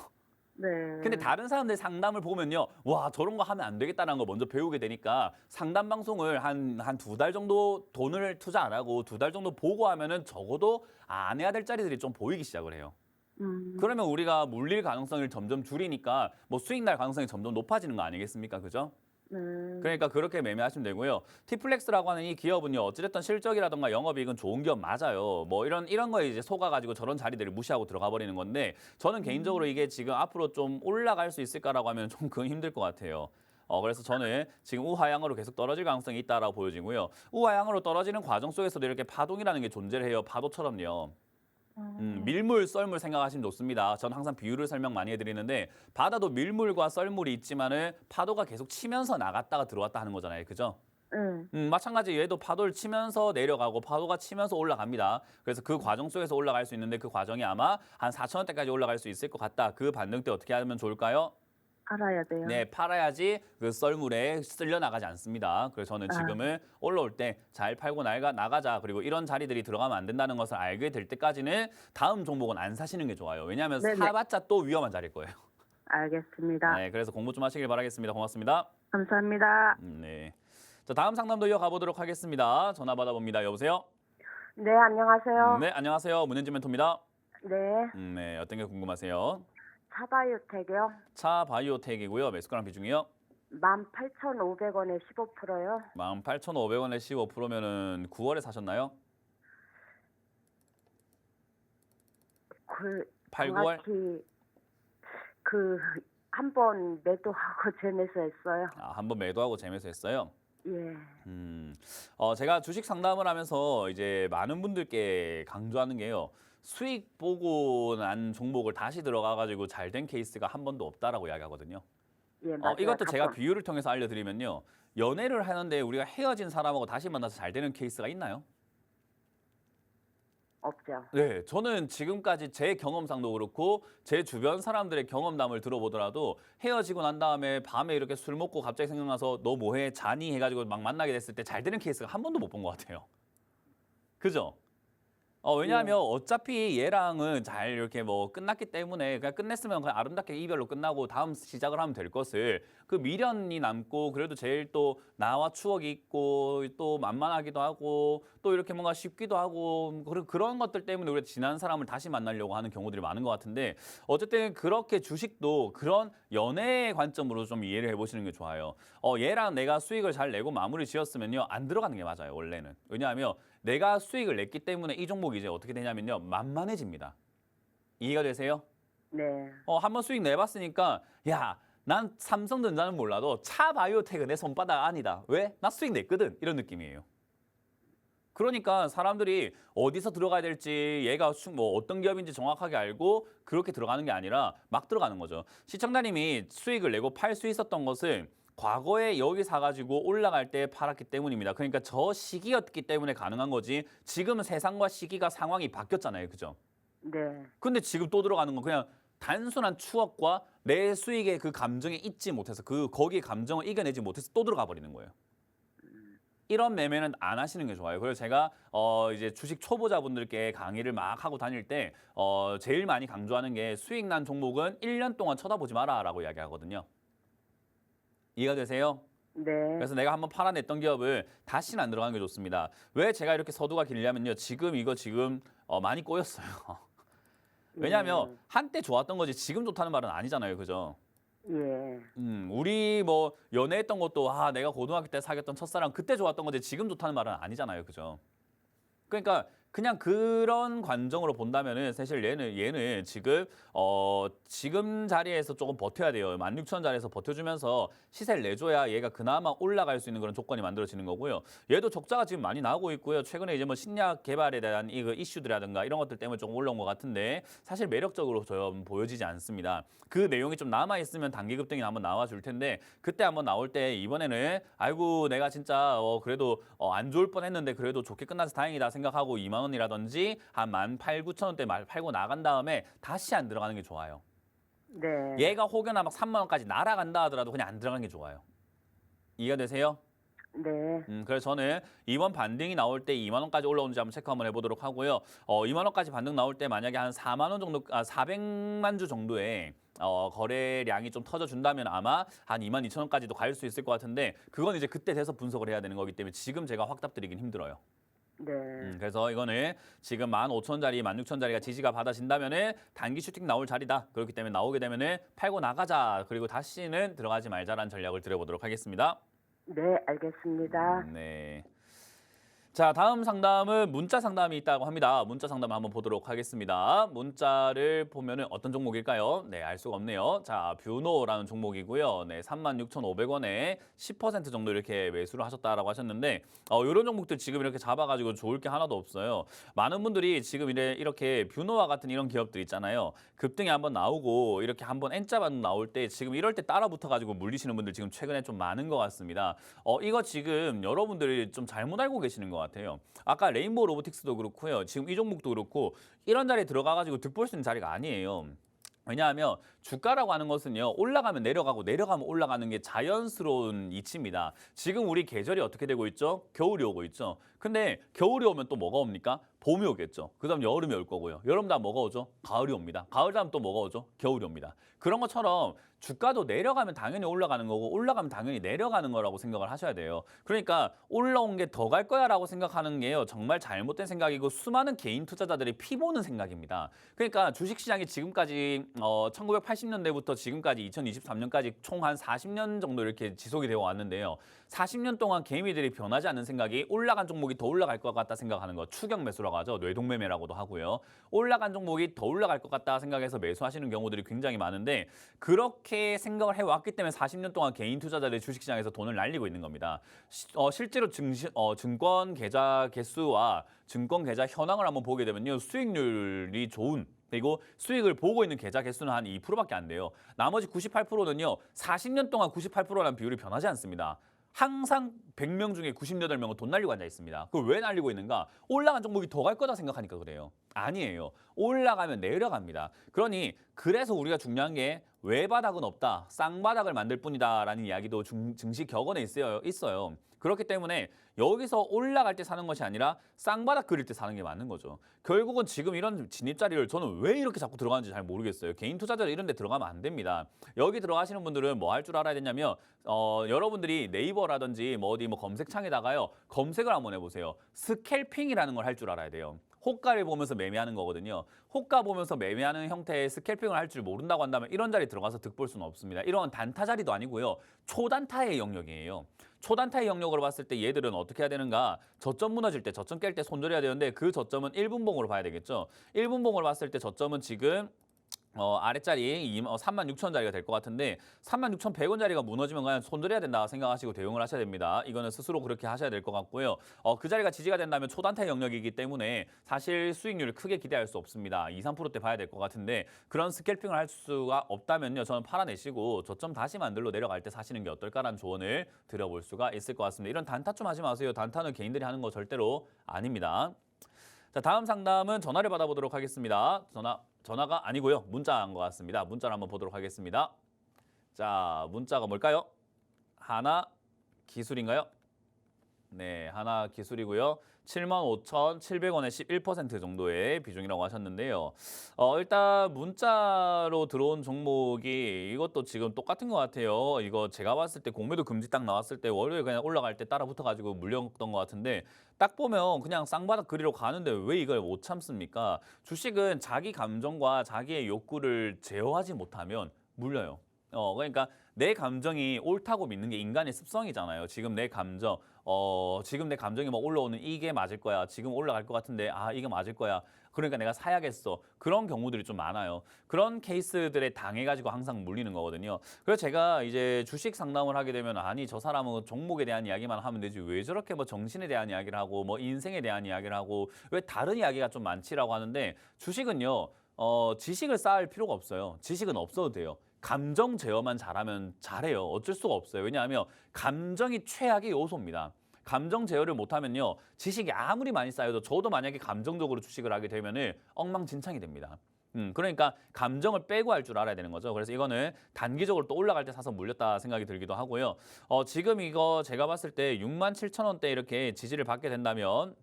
네. 근데 다른 사람들 상담을 보면요. 와, 저런 거 하면 안 되겠다는 거 먼저 배우게 되니까 상담 방송을 한 2달 정도 돈을 투자 안 하고 2달 정도 보고 하면은 적어도 안 해야 될 자리들이 좀 보이기 시작을 해요. 그러면 우리가 물릴 가능성을 점점 줄이니까 뭐 수익 날 가능성이 점점 높아지는 거 아니겠습니까? 그죠? 그러니까 그렇게 매매하시면 되고요. 티플렉스라고 하는 이 기업은요, 어찌됐든 실적이라든가 영업이익은 좋은 기업 맞아요. 뭐 이런 거에 이제 속아가지고 저런 자리들을 무시하고 들어가 버리는 건데, 저는 개인적으로 이게 지금 앞으로 좀 올라갈 수 있을까라고 하면 좀 그건 힘들 것 같아요. 그래서 저는 지금 우하향으로 계속 떨어질 가능성이 있다라고 보여지고요. 우하향으로 떨어지는 과정 속에서도 이렇게 파동이라는 게 존재를 해요. 파도처럼요. 밀물, 썰물 생각하시면 좋습니다. 저는 항상 비유를 설명 많이 해드리는데 바다도 밀물과 썰물이 있지만은 파도가 계속 치면서 나갔다가 들어왔다 하는 거잖아요. 그죠? 마찬가지 얘도 파도를 치면서 내려가고 파도가 치면서 올라갑니다. 그래서 그 과정 속에서 올라갈 수 있는데 그 과정이 아마 한 4,000원대까지 올라갈 수 있을 것 같다. 그 반등 때 어떻게 하면 좋을까요? 알아야 돼요. 네, 팔아야지 그 썰물에 쓸려 나가지 않습니다. 그래서 저는 지금은 올라올 때 잘 팔고 나가자. 그리고 이런 자리들이 들어가면 안 된다는 것을 알게 될 때까지는 다음 종목은 안 사시는 게 좋아요. 왜냐하면 네네. 사봤자 또 위험한 자리일 거예요. 알겠습니다. 네, 그래서 공부 좀 하시길 바라겠습니다. 고맙습니다. 감사합니다. 네. 자, 다음 상담도 이어가 보도록 하겠습니다. 전화 받아봅니다. 여보세요? 네, 안녕하세요. 네, 안녕하세요. 문현지 멘토입니다. 네, 네, 어떤 게 궁금하세요? 차바이오텍이요. 차 바이오텍이고요. 매수가랑 비중이요? 18,500원에 15%요. 18,500원에 15%면은 9월에 사셨나요? 그 8, 9월? 정확히 한 번 매도하고 재매수 했어요. 한번 매도하고 재매수 했어요. 예. 제가 주식 상담을 하면서 이제 많은 분들께 강조하는 게요. 수익 보고 난 종목을 다시 들어가가지고 잘 된 케이스가 한 번도 없다라고 이야기하거든요. 예, 맞아요. 이것도 제가 가끔. 비유를 통해서 알려드리면요. 연애를 하는데 우리가 헤어진 사람하고 다시 만나서 잘 되는 케이스가 있나요? 없죠. 네, 저는 지금까지 제 경험상도 그렇고 제 주변 사람들의 경험담을 들어보더라도 헤어지고 난 다음에 밤에 이렇게 술 먹고 갑자기 생각나서 너 뭐해? 자니? 해가지고 막 만나게 됐을 때 잘 되는 케이스가 한 번도 못 본 것 같아요. 그죠? 왜냐하면 어차피 얘랑은 잘 이렇게 뭐 끝났기 때문에 그냥 끝냈으면 그냥 아름답게 이별로 끝나고 다음 시작을 하면 될 것을 그 미련이 남고 그래도 제일 또 나와 추억이 있고 또 만만하기도 하고 또 이렇게 뭔가 쉽기도 하고 그런 것들 때문에 우리가 지난 사람을 다시 만나려고 하는 경우들이 많은 것 같은데 어쨌든 그렇게 주식도 그런 연애의 관점으로 좀 이해를 해보시는 게 좋아요. 얘랑 내가 수익을 잘 내고 마무리 지었으면요 안 들어가는 게 맞아요 원래는. 왜냐하면 내가 수익을 냈기 때문에 이 종목이 이제 어떻게 되냐면요. 만만해집니다. 이해가 되세요? 네. 한번 수익 내봤으니까 야, 난 삼성전자는 몰라도 차 바이오텍은 내 손바닥 아니다. 왜? 나 수익 냈거든. 이런 느낌이에요. 그러니까 사람들이 어디서 들어가야 될지 얘가 뭐 어떤 기업인지 정확하게 알고 그렇게 들어가는 게 아니라 막 들어가는 거죠. 시청자님이 수익을 내고 팔 수 있었던 것은 과거에 여기 사가지고 올라갈 때 팔았기 때문입니다. 그러니까 저 시기였기 때문에 가능한 거지 지금은 세상과 시기가 상황이 바뀌었잖아요. 그죠? 네. 근데 지금 또 들어가는 건 그냥 단순한 추억과 내 수익의 그 감정에 잊지 못해서 거기에 감정을 이겨내지 못해서 또 들어가 버리는 거예요. 이런 매매는 안 하시는 게 좋아요. 그래서 제가 이제 주식 초보자분들께 강의를 막 하고 다닐 때 제일 많이 강조하는 게 수익 난 종목은 1년 동안 쳐다보지 마라라고 이야기하거든요. 이해가 되세요? 네. 그래서 내가 한번 팔아냈던 기업을 다시는 안 들어가는 게 좋습니다. 왜 제가 이렇게 서두가 길냐면요. 지금 많이 꼬였어요. 왜냐하면 한때 좋았던 거지 지금 좋다는 말은 아니잖아요. 그죠? 예. 우리 뭐 연애했던 것도 내가 고등학교 때 사귀었던 첫사랑 그때 좋았던 거지 지금 좋다는 말은 아니잖아요. 그죠? 그러니까 그냥 그런 관점으로 본다면은 사실 얘는 지금 자리에서 조금 버텨야 돼요. 16,000원 자리에서 버텨주면서 시세를 내줘야 얘가 그나마 올라갈 수 있는 그런 조건이 만들어지는 거고요. 얘도 적자가 지금 많이 나오고 있고요. 최근에 이제 뭐 신약 개발에 대한 이 이슈들이라든가 이런 것들 때문에 조금 올라온 것 같은데 사실 매력적으로 좀 보여지지 않습니다. 그 내용이 좀 남아 있으면 단기 급등이 한번 나와 줄 텐데 그때 한번 나올 때 이번에는 아이고 내가 진짜 그래도 안 좋을 뻔했는데 그래도 좋게 끝나서 다행이다 생각하고 2만 원이라든지 한 18,000~9,000원대 팔고 나간 다음에 다시 안 들어가는 게 좋아요. 네. 얘가 혹여나 막 3만 원까지 날아간다 하더라도 그냥 안 들어가는 게 좋아요. 이해가 되세요? 네. 그래서 저는 이번 반등이 나올 때 2만 원까지 올라오는지 한번 체크 한번 해보도록 하고요. 2만 원까지 반등 나올 때 만약에 한 4만 원 정도, 400만 주 정도의 거래량이 좀 터져준다면 아마 한 2만 2천 원까지도 갈 수 있을 것 같은데 그건 이제 그때 돼서 분석을 해야 되는 거기 때문에 지금 제가 확 답드리긴 힘들어요. 네. 그래서 이거는 지금 15,000원짜리, 16,000원짜리가 지지가 받아진다면은 단기 슈팅 나올 자리다. 그렇기 때문에 나오게 되면은 팔고 나가자. 그리고 다시는 들어가지 말자라는 전략을 드려보도록 하겠습니다. 네, 알겠습니다. 네. 자, 다음 상담은 문자 상담이 있다고 합니다. 문자 상담 한번 보도록 하겠습니다. 문자를 보면은 어떤 종목일까요? 네, 알 수가 없네요. 자, 뷰노라는 종목이고요. 네, 36,500원에 10% 정도 이렇게 매수를 하셨다라고 하셨는데 이런 종목들 지금 이렇게 잡아가지고 좋을 게 하나도 없어요. 많은 분들이 지금 이렇게 뷰노와 같은 이런 기업들 있잖아요. 급등이 한번 나오고 이렇게 한번 N자 반등 나올 때 지금 이럴 때 따라 붙어가지고 물리시는 분들 지금 최근에 좀 많은 것 같습니다. 이거 지금 여러분들이 좀 잘못 알고 계시는 것 같아요. 아까 레인보우 로보틱스도 그렇고요. 지금 이 종목도 그렇고 이런 자리에 들어가가지고 득볼 수 있는 자리가 아니에요. 왜냐하면 주가라고 하는 것은요. 올라가면 내려가고 내려가면 올라가는 게 자연스러운 이치입니다. 지금 우리 계절이 어떻게 되고 있죠? 겨울이 오고 있죠. 근데 겨울이 오면 또 뭐가 옵니까? 봄이 오겠죠. 그 다음 여름이 올 거고요. 여름 다음 뭐가 오죠? 가을이 옵니다. 가을 다음 또 뭐가 오죠? 겨울이 옵니다. 그런 것처럼 주가도 내려가면 당연히 올라가는 거고 올라가면 당연히 내려가는 거라고 생각을 하셔야 돼요. 그러니까 올라온 게 더 갈 거야 라고 생각하는 게요. 정말 잘못된 생각이고 수많은 개인 투자자들이 피보는 생각입니다. 그러니까 주식시장이 지금까지 1980년대부터 지금까지 2023년까지 총 한 40년 정도 이렇게 지속이 되어 왔는데요. 40년 동안 개미들이 변하지 않는 생각이 올라간 종목이 더 올라갈 것 같다 생각하는 거 추격 매수라고 하죠. 뇌동매매라고도 하고요. 올라간 종목이 더 올라갈 것 같다 생각해서 매수하시는 경우들이 굉장히 많은데 그렇게 생각을 해왔기 때문에 40년 동안 개인 투자자들이 주식시장에서 돈을 날리고 있는 겁니다. 실제로 증권 계좌 개수와 증권 계좌 현황을 한번 보게 되면요. 수익률이 좋은 그리고 수익을 보고 있는 계좌 개수는 한 2%밖에 안 돼요. 나머지 98%는요. 40년 동안 98%라는 비율이 변하지 않습니다. 항상 100명 중에 98명은 돈 날리고 앉아 있습니다. 그걸 왜 날리고 있는가? 올라간 종목이 더 갈 거다 생각하니까 그래요. 아니에요. 올라가면 내려갑니다. 그러니 그래서 우리가 중요한 게 외바닥은 없다. 쌍바닥을 만들 뿐이다 라는 이야기도 증시 격언에 있어요. 그렇기 때문에 여기서 올라갈 때 사는 것이 아니라 쌍바닥 그릴 때 사는 게 맞는 거죠. 결국은 지금 이런 진입자리를 저는 왜 이렇게 자꾸 들어가는지 잘 모르겠어요. 개인 투자자들 이런 데 들어가면 안 됩니다. 여기 들어가시는 분들은 뭐 할 줄 알아야 되냐면 여러분들이 네이버라든지 어디 검색창에다가요. 검색을 한번 해보세요. 스캘핑이라는 걸 할 줄 알아야 돼요. 호가를 보면서 매매하는 거거든요. 호가 보면서 매매하는 형태의 스캘핑을 할 줄 모른다고 한다면 이런 자리 들어가서 득볼 수는 없습니다. 이런 단타 자리도 아니고요. 초단타의 영역이에요. 초단타의 영역으로 봤을 때 얘들은 어떻게 해야 되는가? 저점 무너질 때, 저점 깰 때 손절해야 되는데 그 저점은 1분봉으로 봐야 되겠죠. 1분봉으로 봤을 때 저점은 지금 아랫자리 36,000원짜리가 될 것 같은데 36,100원짜리가 무너지면 그냥 손절해야 된다 생각하시고 대응을 하셔야 됩니다. 이거는 스스로 그렇게 하셔야 될 것 같고요. 그 자리가 지지가 된다면 초단타 영역이기 때문에 사실 수익률을 크게 기대할 수 없습니다. 2, 3%대 봐야 될 것 같은데 그런 스캘핑을 할 수가 없다면요. 저는 팔아내시고 저점 다시 만들러 내려갈 때 사시는 게 어떨까라는 조언을 드려볼 수가 있을 것 같습니다. 이런 단타 좀 하지 마세요. 단타는 개인들이 하는 거 절대로 아닙니다. 자, 다음 상담은 전화를 받아보도록 하겠습니다. 전화가 아니고요. 문자인 것 같습니다. 문자를 한번 보도록 하겠습니다. 자, 문자가 뭘까요? 하나 기술인가요? 네, 하나 기술이고요. 75,700원에 11% 정도의 비중이라고 하셨는데요. 일단 문자로 들어온 종목이 이것도 지금 똑같은 것 같아요. 이거 제가 봤을 때 공매도 금지 딱 나왔을 때 월요일 그냥 올라갈 때 따라 붙어가지고 물렸던 것 같은데 딱 보면 그냥 쌍바닥 그리러 가는데 왜 이걸 못 참습니까? 주식은 자기 감정과 자기의 욕구를 제어하지 못하면 물려요. 그러니까 내 감정이 옳다고 믿는 게 인간의 습성이잖아요. 지금 내 감정이 뭐 올라오는 이게 맞을 거야. 지금 올라갈 것 같은데 이게 맞을 거야. 그러니까 내가 사야겠어. 그런 경우들이 좀 많아요. 그런 케이스들에 당해가지고 항상 물리는 거거든요. 그래서 제가 이제 주식 상담을 하게 되면 아니 저 사람은 종목에 대한 이야기만 하면 되지 왜 저렇게 뭐 정신에 대한 이야기를 하고 뭐 인생에 대한 이야기를 하고 왜 다른 이야기가 좀 많지라고 하는데 주식은요. 지식을 쌓을 필요가 없어요. 지식은 없어도 돼요. 감정 제어만 잘하면 잘해요. 어쩔 수가 없어요. 왜냐하면 감정이 최악의 요소입니다. 감정 제어를 못하면요. 지식이 아무리 많이 쌓여도 저도 만약에 감정적으로 주식을 하게 되면 엉망진창이 됩니다. 그러니까 감정을 빼고 할 줄 알아야 되는 거죠. 그래서 이거는 단기적으로 또 올라갈 때 사서 물렸다 생각이 들기도 하고요. 지금 이거 제가 봤을 때 67,000원대 이렇게 지지를 받게 된다면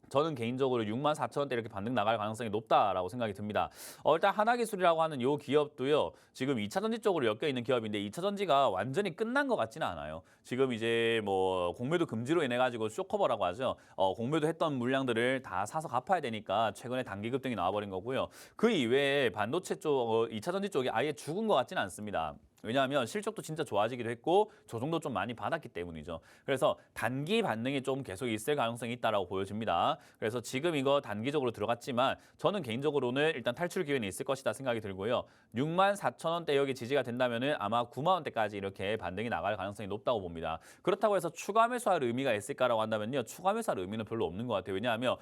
저는 개인적으로 64,000원대 이렇게 반등 나갈 가능성이 높다라고 생각이 듭니다. 일단 하나기술이라고 하는 이 기업도요. 지금 2차 전지 쪽으로 엮여 있는 기업인데 2차 전지가 완전히 끝난 것 같지는 않아요. 지금 이제 뭐 공매도 금지로 인해 가지고 쇼커버라고 하죠. 공매도 했던 물량들을 다 사서 갚아야 되니까 최근에 단기 급등이 나와버린 거고요. 그 이외에 반도체 쪽, 2차 전지 쪽이 아예 죽은 것 같지는 않습니다. 왜냐하면 실적도 진짜 좋아지기도 했고 조정도 좀 많이 받았기 때문이죠. 그래서 단기 반등이 좀 계속 있을 가능성이 있다라고 보여집니다. 그래서 지금 이거 단기적으로 들어갔지만 저는 개인적으로는 일단 탈출 기회는 있을 것이다 생각이 들고요. 64,000원대 여기 지지가 된다면은 아마 90,000원대까지 이렇게 반등이 나갈 가능성이 높다고 봅니다. 그렇다고 해서 추가 매수할 의미가 있을까라고 한다면요. 추가 매수할 의미는 별로 없는 것 같아요. 왜냐하면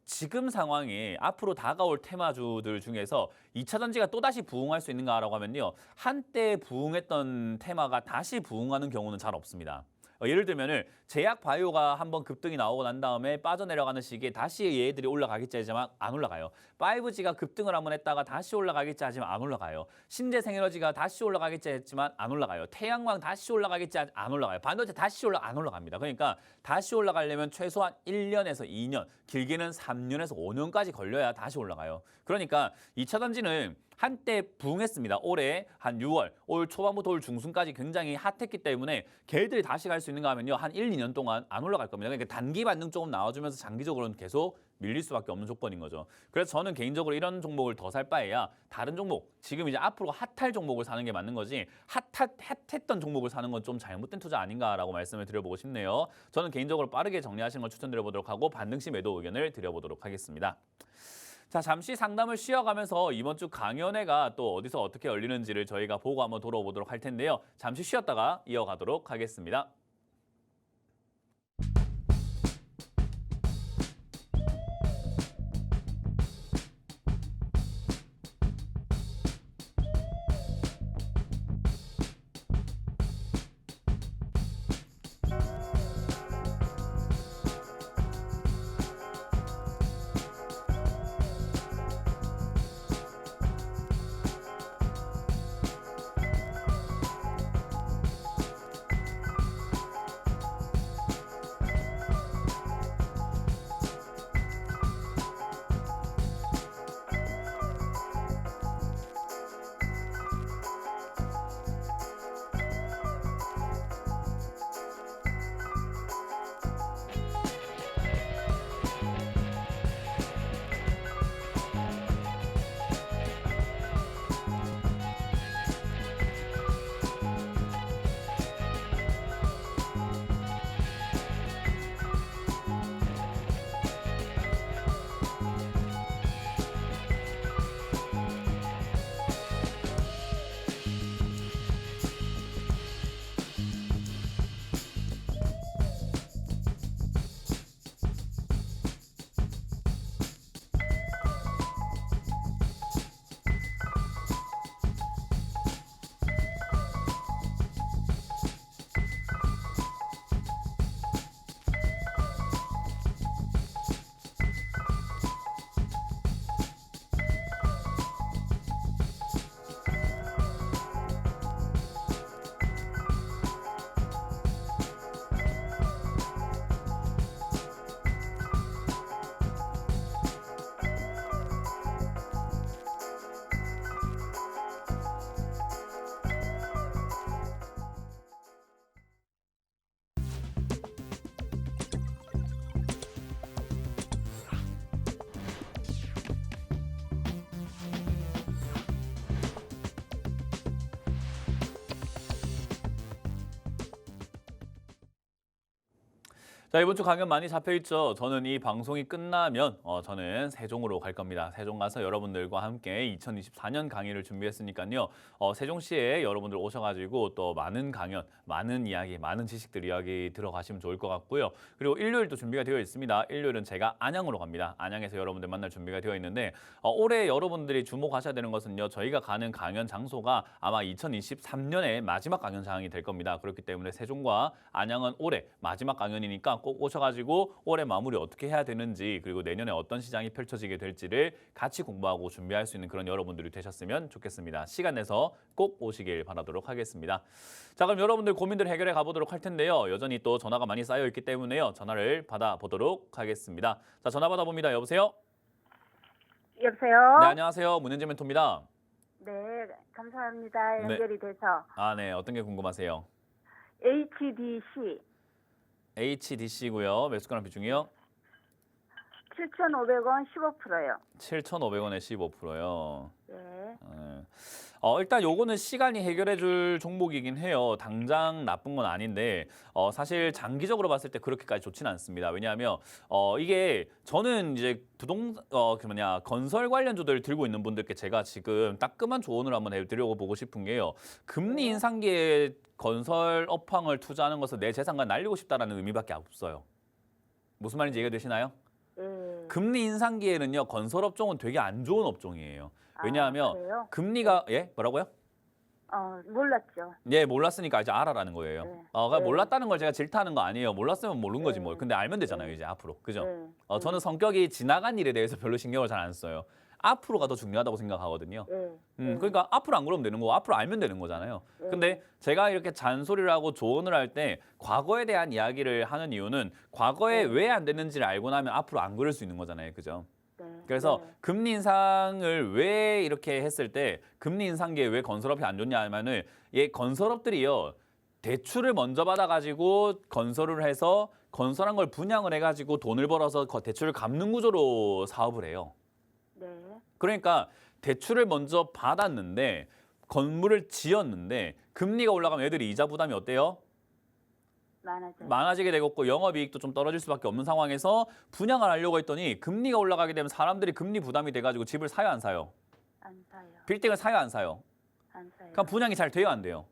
지금 상황에 앞으로 다가올 테마주들 중에서 2차 전지가 또다시 부흥할 수 있는가라고 하면요. 한때 부흥했던 테마가 다시 부흥하는 경우는 잘 없습니다. 예를 들면은 제약 바이오가 한번 급등이 나오고 난 다음에 빠져내려가는 시기에 다시 얘들이 올라가겠지 하지만 안 올라가요. 5G가 급등을 한번 했다가 다시 올라가겠지 하지만 안 올라가요. 신재생에너지가 다시 올라가겠지 했지만 안 올라가요. 태양광 다시 올라가겠지 안 올라가요. 반도체 다시 안 올라갑니다. 그러니까 다시 올라가려면 최소한 1년에서 2년, 길게는 3년에서 5년까지 걸려야 다시 올라가요. 그러니까 2차 전지는 한때 부흥했습니다. 올해 한 6월, 올 초반부터 올 중순까지 굉장히 핫했기 때문에 걔들이 다시 갈 수 있는가 하면요. 한 1, 2년 동안 안 올라갈 겁니다. 그러니까 단기 반등 조금 나와주면서 장기적으로는 계속 밀릴 수밖에 없는 조건인 거죠. 그래서 저는 개인적으로 이런 종목을 더 살 바에야 다른 종목, 지금 이제 앞으로 핫할 종목을 사는 게 맞는 거지 핫했던 종목을 사는 건 좀 잘못된 투자 아닌가라고 말씀을 드려보고 싶네요. 저는 개인적으로 빠르게 정리하시는 걸 추천드려보도록 하고 반등시 매도 의견을 드려보도록 하겠습니다. 자, 잠시 상담을 쉬어가면서 이번 주 강연회가 또 어디서 어떻게 열리는지를 저희가 보고 한번 돌아보도록 할 텐데요. 잠시 쉬었다가 이어가도록 하겠습니다. 자, 이번 주 강연 많이 잡혀있죠. 저는 이 방송이 끝나면 저는 세종으로 갈 겁니다. 세종 가서 여러분들과 함께 2024년 강의를 준비했으니까요. 세종시에 여러분들 오셔가지고 또 많은 강연, 많은 이야기, 많은 지식들 이야기 들어가시면 좋을 것 같고요. 그리고 일요일도 준비가 되어 있습니다. 일요일은 제가 안양으로 갑니다. 안양에서 여러분들 만날 준비가 되어 있는데 올해 여러분들이 주목하셔야 되는 것은요. 저희가 가는 강연 장소가 아마 2023년에 마지막 강연 장이 될 겁니다. 그렇기 때문에 세종과 안양은 올해 마지막 강연이니까 꼭 오셔가지고 올해 마무리 어떻게 해야 되는지 그리고 내년에 어떤 시장이 펼쳐지게 될지를 같이 공부하고 준비할 수 있는 그런 여러분들이 되셨으면 좋겠습니다. 시간 내서 꼭 오시길 바라도록 하겠습니다. 자, 그럼 여러분들 고민들 해결해 가보도록 할 텐데요. 여전히 또 전화가 많이 쌓여 있기 때문에요. 전화를 받아보도록 하겠습니다. 자, 전화 받아봅니다. 여보세요? 여보세요? 네, 안녕하세요. 문현재 멘토입니다. 네, 감사합니다. 네. 연결이 돼서. 아, 네. 어떤 게 궁금하세요? HDC HDC고요. 매수가랑 비중이요? 7,500원 15%요. 7,500원에 15%요. 네. 일단 요거는 시간이 해결해 줄 종목이긴 해요. 당장 나쁜 건 아닌데 사실 장기적으로 봤을 때 그렇게까지 좋지는 않습니다. 왜냐하면 이게 저는 이제 건설 관련주들 들고 있는 분들께 제가 지금 따끔한 조언을 한번 해드리고 보고 싶은 게요. 금리 인상기에 건설 업황을 투자하는 것은 내 재산과 날리고 싶다라는 의미밖에 없어요. 무슨 말인지 이해가 되시나요? 네. 금리 인상기에는요, 건설 업종은 되게 안 좋은 업종이에요. 왜냐하면 그래요? 금리가 뭐라고요? 몰랐죠. 예, 몰랐으니까 이제 알아라는 거예요. 네. 그러니까 네. 몰랐다는 걸 제가 질타하는 거 아니에요. 몰랐으면 모르는 거지 뭐. 네. 근데 알면 되잖아요, 이제 앞으로. 그죠? 네. 저는 성격이 지나간 일에 대해서 별로 신경을 잘 안 써요. 앞으로가 더 중요하다고 생각하거든요. 네. 그러니까 앞으로 안 그러면 되는 거고 앞으로 알면 되는 거잖아요. 네. 근데 제가 이렇게 잔소리를 하고 조언을 할 때 과거에 대한 이야기를 하는 이유는 과거에 왜 안 됐는지를 알고 나면 앞으로 안 그럴 수 있는 거잖아요. 그죠? 네. 그래서 네. 금리 인상을 왜 이렇게 했을 때 금리 인상기에 왜 건설업이 안 좋냐 하면은 건설업들이요. 대출을 먼저 받아가지고 건설을 해서 건설한 걸 분양을 해가지고 돈을 벌어서 대출을 갚는 구조로 사업을 해요. 네. 그러니까 대출을 먼저 받았는데 건물을 지었는데 금리가 올라가면 애들이 이자 부담이 어때요? 많아지게 되겠고 영업이익도 좀 떨어질 수밖에 없는 상황에서 분양을 하려고 했더니 금리가 올라가게 되면 사람들이 금리 부담이 돼가지고 집을 사요 안 사요? 안 사요. 빌딩을 사요 안 사요? 안 사요. 그럼 분양이 잘 돼요 안 돼요?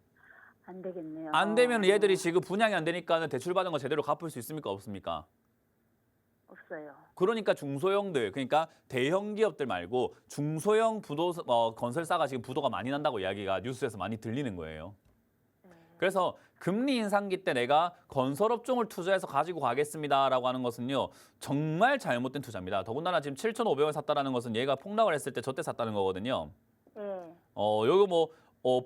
안 되겠네요. 안 되면 얘들이 지금 분양이 안 되니까 대출 받은 거 제대로 갚을 수 있습니까 없습니까? 없어요. 그러니까 중소형들, 그러니까 대형 기업들 말고 중소형 건설사가 지금 부도가 많이 난다고 이야기가 뉴스에서 많이 들리는 거예요. 네. 그래서 금리 인상기 때 내가 건설업종을 투자해서 가지고 가겠습니다라고 하는 것은요. 정말 잘못된 투자입니다. 더군다나 지금 7,500원 샀다라는 것은 얘가 폭락을 했을 때 저때 샀다는 거거든요. 네. 여기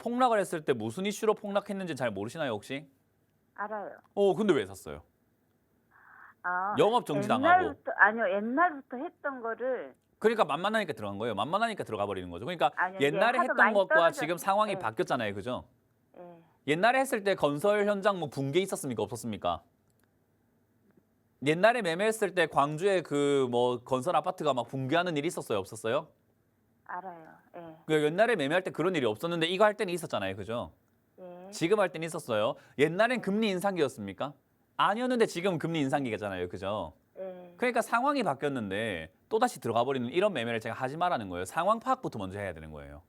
폭락을 했을 때 무슨 이슈로 폭락했는지 잘 모르시나요 혹시? 알아요. 근데 왜 샀어요? 아, 영업 정지당하고. 옛날부터 했던 거를 그러니까 만만하니까 들어간 거예요. 만만하니까 들어가 버리는 거죠. 그러니까 아니요, 옛날에 하도 했던 많이 것과 떨어졌- 지금 상황이 네. 바뀌었잖아요. 그죠? 예. 옛날에 했을 때 건설 현장 붕괴 있었습니까? 없었습니까? 옛날에 매매했을 때 광주에 건설 아파트가 막 붕괴하는 일이 있었어요? 없었어요? 알아요. 예. 그 옛날에 매매할 때 그런 일이 없었는데 이거 할 때는 있었잖아요. 그죠? 예. 지금 할 때는 있었어요. 옛날엔 금리 인상기였습니까? 아니었는데 지금 금리 인상기잖아요. 그죠? 예. 그러니까 상황이 바뀌었는데 또다시 들어가 버리는 이런 매매를 제가 하지 말라는 거예요. 상황 파악부터 먼저 해야 되는 거예요.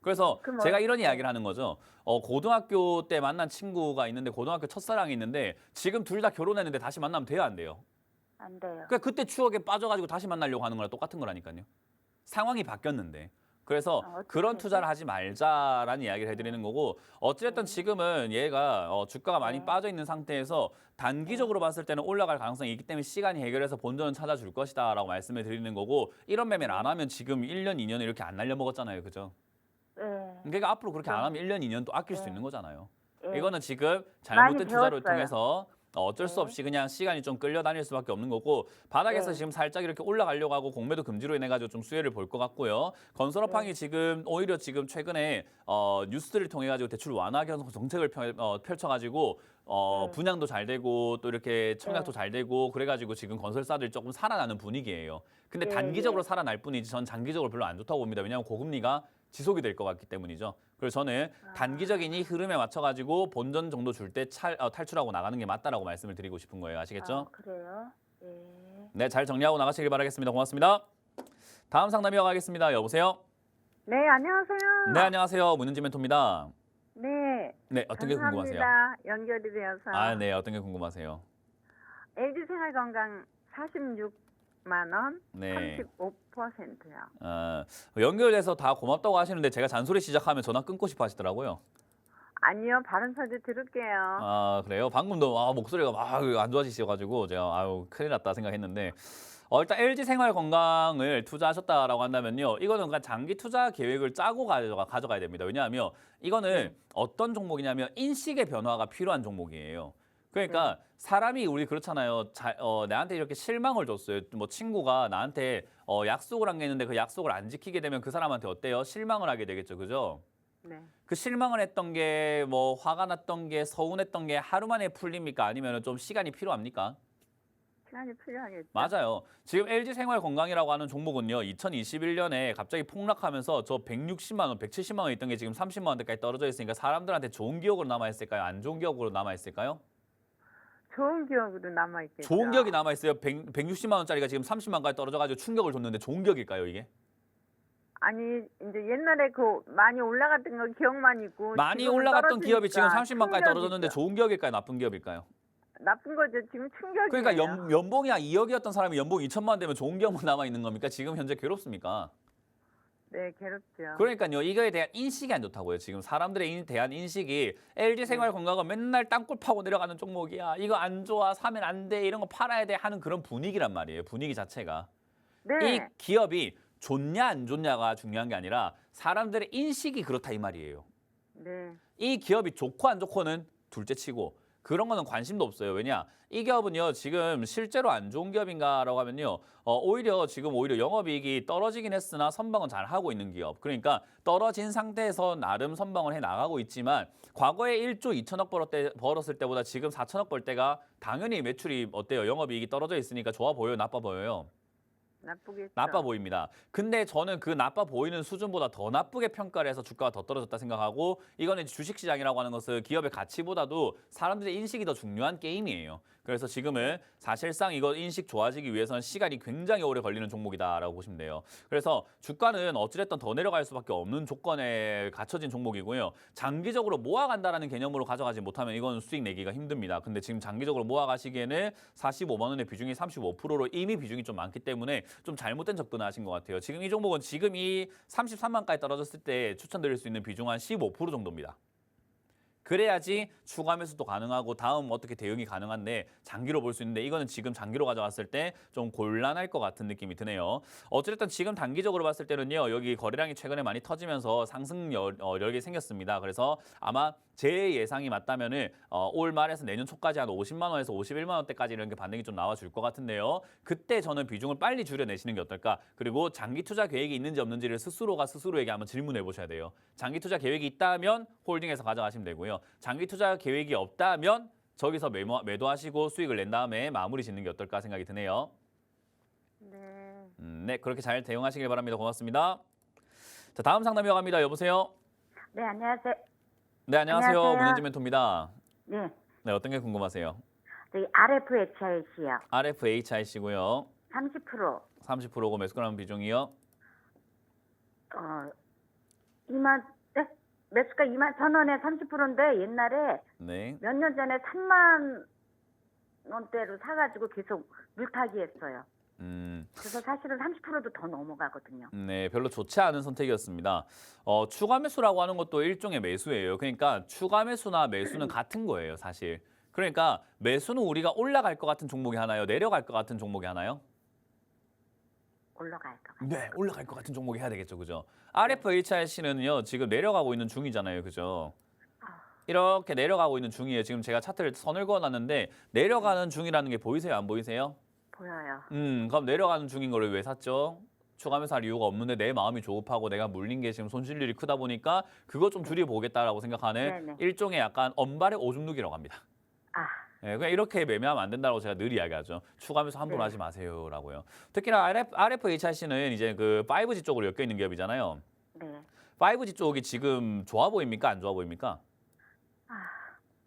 그래서 그럼 제가 이런 이야기를 하는 거죠. 고등학교 때 만난 친구가 있는데 고등학교 첫사랑이 있는데 지금 둘 다 결혼했는데 다시 만나면 돼요, 안 돼요? 안 돼요. 그러니까 그때 추억에 빠져가지고 다시 만나려고 하는 거랑 똑같은 거라니까요. 상황이 바뀌었는데. 그래서 어떻게 그런 해서? 투자를 하지 말자라는 이야기를 해드리는 거고 어찌됐든 지금은 얘가 주가가 많이 네. 빠져 있는 상태에서 단기적으로 봤을 때는 올라갈 가능성이 있기 때문에 시간이 해결해서 본전은 찾아줄 것이다 라고 말씀을 드리는 거고 이런 매매를 안 하면 지금 1년, 2년을 이렇게 안 날려먹었잖아요. 그죠? 예. 그러니까 앞으로 그렇게 안 하면 1년, 2년 또 아낄 수 있는 거잖아요. 예. 이거는 지금 많이 잘못된 투자를 배웠어요. 통해서 어쩔 수 네. 없이 그냥 시간이 좀 끌려다닐 수밖에 없는 거고 바닥에서 네. 지금 살짝 이렇게 올라가려고 하고 공매도 금지로 인해 가지고 좀 수혜를 볼 것 같고요. 건설업황이 지금 오히려 지금 최근에 뉴스들을 통해 가지고 대출 완화 정책을 펼쳐가지고 분양도 잘 되고 또 이렇게 청약도 잘 되고 그래가지고 지금 건설사들이 조금 살아나는 분위기예요. 근데 네, 단기적으로 네. 살아날 뿐이지 전 장기적으로 별로 안 좋다고 봅니다. 왜냐하면 고금리가 지속이 될 것 같기 때문이죠. 그래서 저는 단기적인 이 흐름에 맞춰가지고 본전 정도 줄 때 탈출하고 나가는 게 맞다라고 말씀을 드리고 싶은 거예요. 아시겠죠? 아, 그래요? 예. 네, 잘 정리하고 나가시길 바라겠습니다. 고맙습니다. 다음 상담 이어가겠습니다. 여보세요? 네, 안녕하세요. 네, 안녕하세요. 문은지 멘토입니다. 네. 네, 어떤 게 궁금하세요? 감사합니다. 연결이 되어서. 아, 네, 어떤 게 궁금하세요? LG 생활건강 46만 원, 네. 35%요. 연결돼서 다 고맙다고 하시는데 제가 잔소리 시작하면 전화 끊고 싶어 하시더라고요. 아니요, 발음 설계 들을게요. 아, 그래요? 방금도 목소리가 막 안 좋아지셔가지고 제가 아유 큰일 났다 생각했는데 일단 LG 생활 건강을 투자하셨다라고 한다면요. 이거는 그냥 장기 투자 계획을 짜고 가져가야 됩니다. 왜냐하면 이거는 어떤 종목이냐면 인식의 변화가 필요한 종목이에요. 그러니까 사람이 우리 그렇잖아요. 나한테 이렇게 실망을 줬어요. 뭐 친구가 나한테 약속을 한 게 있는데 그 약속을 안 지키게 되면 그 사람한테 어때요? 실망을 하게 되겠죠. 그죠? 네. 그 실망을 했던 게 뭐 화가 났던 게 서운했던 게 하루 만에 풀립니까? 아니면 좀 시간이 필요합니까? 시간이 필요하겠죠. 맞아요. 지금 LG 생활 건강이라고 하는 종목은요. 2021년에 갑자기 폭락하면서 저 160만 원, 170만 원 있던 게 지금 30만 원대까지 떨어져 있으니까 사람들한테 좋은 기억으로 남아 있을까요? 안 좋은 기억으로 남아 있을까요? 좋은 기억으로 남아있겠죠. 좋은 기억이 남아 있어요. 160만 원짜리가 지금 30만 원까지 떨어져 가지고 충격을 줬는데 좋은 기억일까요, 이게? 아니, 이제 옛날에 그 많이 올라갔던 거 기억만 있고. 많이 지금은 올라갔던 기업이 지금 떨어지니까 30만 원까지 떨어졌는데 충격이죠. 좋은 기억일까요, 나쁜 기업일까요? 나쁜 거죠. 지금 충격이에요. 그러니까 연봉이 한 2억이었던 사람이 연봉 2천만 원 되면 좋은 기업만 남아 있는 겁니까? 지금 현재 괴롭습니까? 네, 괴롭죠. 그러니까요, 이거에 대한 인식이 안 좋다고요. 지금 사람들에 대한 인식이 LG 생활 건강은 맨날 땅굴 파고 내려가는 종목이야. 이거 안 좋아, 사면 안 돼, 이런 거 팔아야 돼 하는 그런 분위기란 말이에요. 분위기 자체가. 네. 이 기업이 좋냐 안 좋냐가 중요한 게 아니라 사람들의 인식이 그렇다 이 말이에요. 네. 이 기업이 좋고 안 좋고는 둘째치고 그런 거는 관심도 없어요. 왜냐? 이 기업은요, 지금 실제로 안 좋은 기업인가라고 하면요, 오히려 영업이익이 떨어지긴 했으나 선방은 잘 하고 있는 기업. 그러니까 떨어진 상태에서 나름 선방을 해 나가고 있지만 과거에 1조 2천억 벌었을 때보다 지금 4천억 벌 때가 당연히 매출이 어때요? 영업이익이 떨어져 있으니까 좋아 보여요? 나빠 보여요? 나쁘겠죠. 나빠 보입니다. 근데 저는 그 나빠 보이는 수준보다 더 나쁘게 평가를 해서 주가가 더 떨어졌다 생각하고 이거는 주식시장이라고 하는 것은 기업의 가치보다도 사람들의 인식이 더 중요한 게임이에요. 그래서 지금은 사실상 이거 인식 좋아지기 위해서는 시간이 굉장히 오래 걸리는 종목이다라고 보시면 돼요. 그래서 주가는 어찌됐든 더 내려갈 수밖에 없는 조건에 갖춰진 종목이고요. 장기적으로 모아간다라는 개념으로 가져가지 못하면 이건 수익 내기가 힘듭니다. 근데 지금 장기적으로 모아가시기에는 45만 원의 비중이 35%로 이미 비중이 좀 많기 때문에 좀 잘못된 접근을 하신 것 같아요. 지금 이 종목은 지금 이 33만까지 떨어졌을 때 추천드릴 수 있는 비중 한 15% 정도입니다. 그래야지 추가 매수도 가능하고 다음 어떻게 대응이 가능한데 장기로 볼 수 있는데 이거는 지금 장기로 가져갔을 때 좀 곤란할 것 같은 느낌이 드네요. 어쨌든 지금 단기적으로 봤을 때는요. 여기 거래량이 최근에 많이 터지면서 상승 여력이 생겼습니다. 그래서 아마 제 예상이 맞다면은 올 말에서 내년 초까지 한 50만 원에서 51만 원대까지 이런 게 반등이 좀 나와줄 것 같은데요. 그때 저는 비중을 빨리 줄여내시는 게 어떨까? 그리고 장기 투자 계획이 있는지 없는지를 스스로가 스스로에게 한번 질문해 보셔야 돼요. 장기 투자 계획이 있다면 홀딩해서 가져가시면 되고요. 장기 투자 계획이 없다면 저기서 매도하시고 수익을 낸 다음에 마무리 짓는 게 어떨까 생각이 드네요. 네. 네, 그렇게 잘 대응하시길 바랍니다. 고맙습니다. 자, 다음 상담 이어갑니다. 여보세요? 네, 안녕하세요. 네, 안녕하세요. 안녕하세요. 문현진 멘토입니다. 네, 네, 어떤 게 궁금하세요? 저희 RFHIC요. RFHIC고요. 30%. 30%고 매수가는 비중이요. 2만, 네? 매수가 2만 1,000원에 30%인데 옛날에 네. 몇 년 전에 3만 원대로 사가지고 계속 물타기 했어요. 그래서 사실은 30%도 더 넘어가거든요. 네, 별로 좋지 않은 선택이었습니다. 추가 매수라고 하는 것도 일종의 매수예요. 그러니까 추가 매수나 매수는 같은 거예요, 사실. 그러니까 매수는 우리가 올라갈 것 같은 종목이 하나요? 내려갈 것 같은 종목이 하나요? 올라갈 것 같아요. 네, 올라갈 것 같은 종목이 해야 되겠죠, 그죠? RFHIC는요, 지금 내려가고 있는 중이잖아요, 그죠? 이렇게 내려가고 있는 중이에요. 지금 제가 차트를 선을 그어놨는데 내려가는 중이라는 게 보이세요, 안 보이세요? 보여요. 그럼 내려가는 중인 거를 왜 샀죠? 추가 매수할 이유가 없는데 내 마음이 조급하고 내가 물린 게 지금 손실률이 크다 보니까 그거 좀 줄여보겠다라고 생각하는 네네. 일종의 약간 언발의 오줌 누기라고 합니다. 아, 네, 그냥 이렇게 매매하면 안 된다고 제가 늘 이야기하죠. 추가 매수 함부로 네. 하지 마세요라고요. 특히나 RFHIC는 이제 그 5G 쪽으로 엮여 있는 기업이잖아요. 네. 5G 쪽이 지금 좋아 보입니까? 안 좋아 보입니까?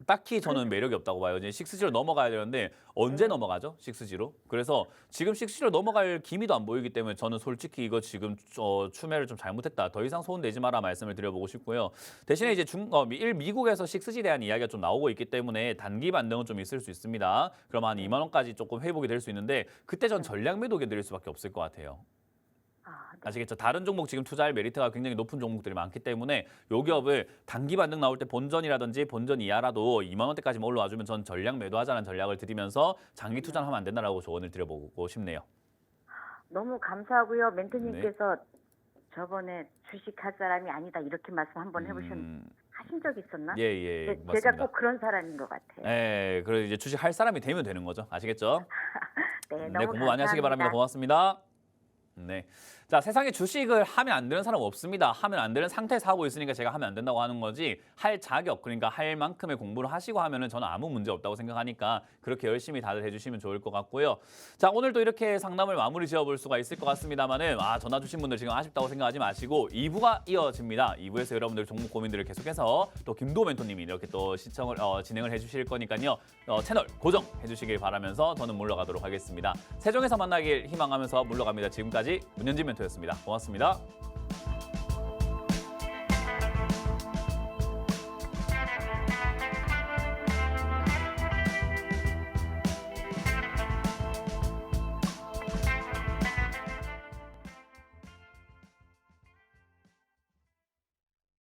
딱히 저는 매력이 없다고 봐요. 이제 6G로 넘어가야 되는데 언제 넘어가죠? 6G로? 그래서 지금 6G로 넘어갈 기미도 안 보이기 때문에 저는 솔직히 이거 지금 추매를 좀 잘못했다. 더 이상 소원 내지 마라 말씀을 드려보고 싶고요. 대신에 이제 미국에서 6G에 대한 이야기가 좀 나오고 있기 때문에 단기 반등은 좀 있을 수 있습니다. 그럼 한 2만 원까지 조금 회복이 될 수 있는데 그때 전 전략 매도 드릴 수밖에 없을 것 같아요. 아시겠죠? 다른 종목 지금 투자할 메리트가 굉장히 높은 종목들이 많기 때문에 요 기업을 단기 반등 나올 때 본전이라든지 본전 이하라도 2만 원대까지만 올라와주면 전 전략 매도하자는 전략을 드리면서 장기 투자는 하면 안 된다라고 조언을 드려보고 싶네요. 너무 감사하고요. 멘토님께서 저번에 주식할 사람이 아니다 이렇게 말씀 한번 하신 적 있었나? 예, 제가 맞습니다. 꼭 그런 사람인 것 같아요. 예, 그래서 이제 주식 할 사람이 되면 되는 거죠. 아시겠죠? 네, 네, 너무 공부 많이 하시기 바랍니다. 감사합니다. 고맙습니다. 네. 자, 세상에 주식을 하면 안 되는 사람 없습니다. 하면 안 되는 상태에서 하고 있으니까 제가 하면 안 된다고 하는 거지 할 자격, 그러니까 할 만큼의 공부를 하시고 하면은 저는 아무 문제 없다고 생각하니까 그렇게 열심히 다들 해주시면 좋을 것 같고요. 자, 오늘도 이렇게 상담을 마무리 지어볼 수가 있을 것 같습니다만은 전화 주신 분들 지금 아쉽다고 생각하지 마시고 2부가 이어집니다. 2부에서 여러분들 종목 고민들을 계속해서 또 김도 멘토님이 이렇게 또 진행을 해주실 거니까요. 채널 고정해 주시길 바라면서 저는 물러가도록 하겠습니다. 세종에서 만나길 희망하면서 물러갑니다. 지금까지 문현진 멘토였습니다. 고맙습니다.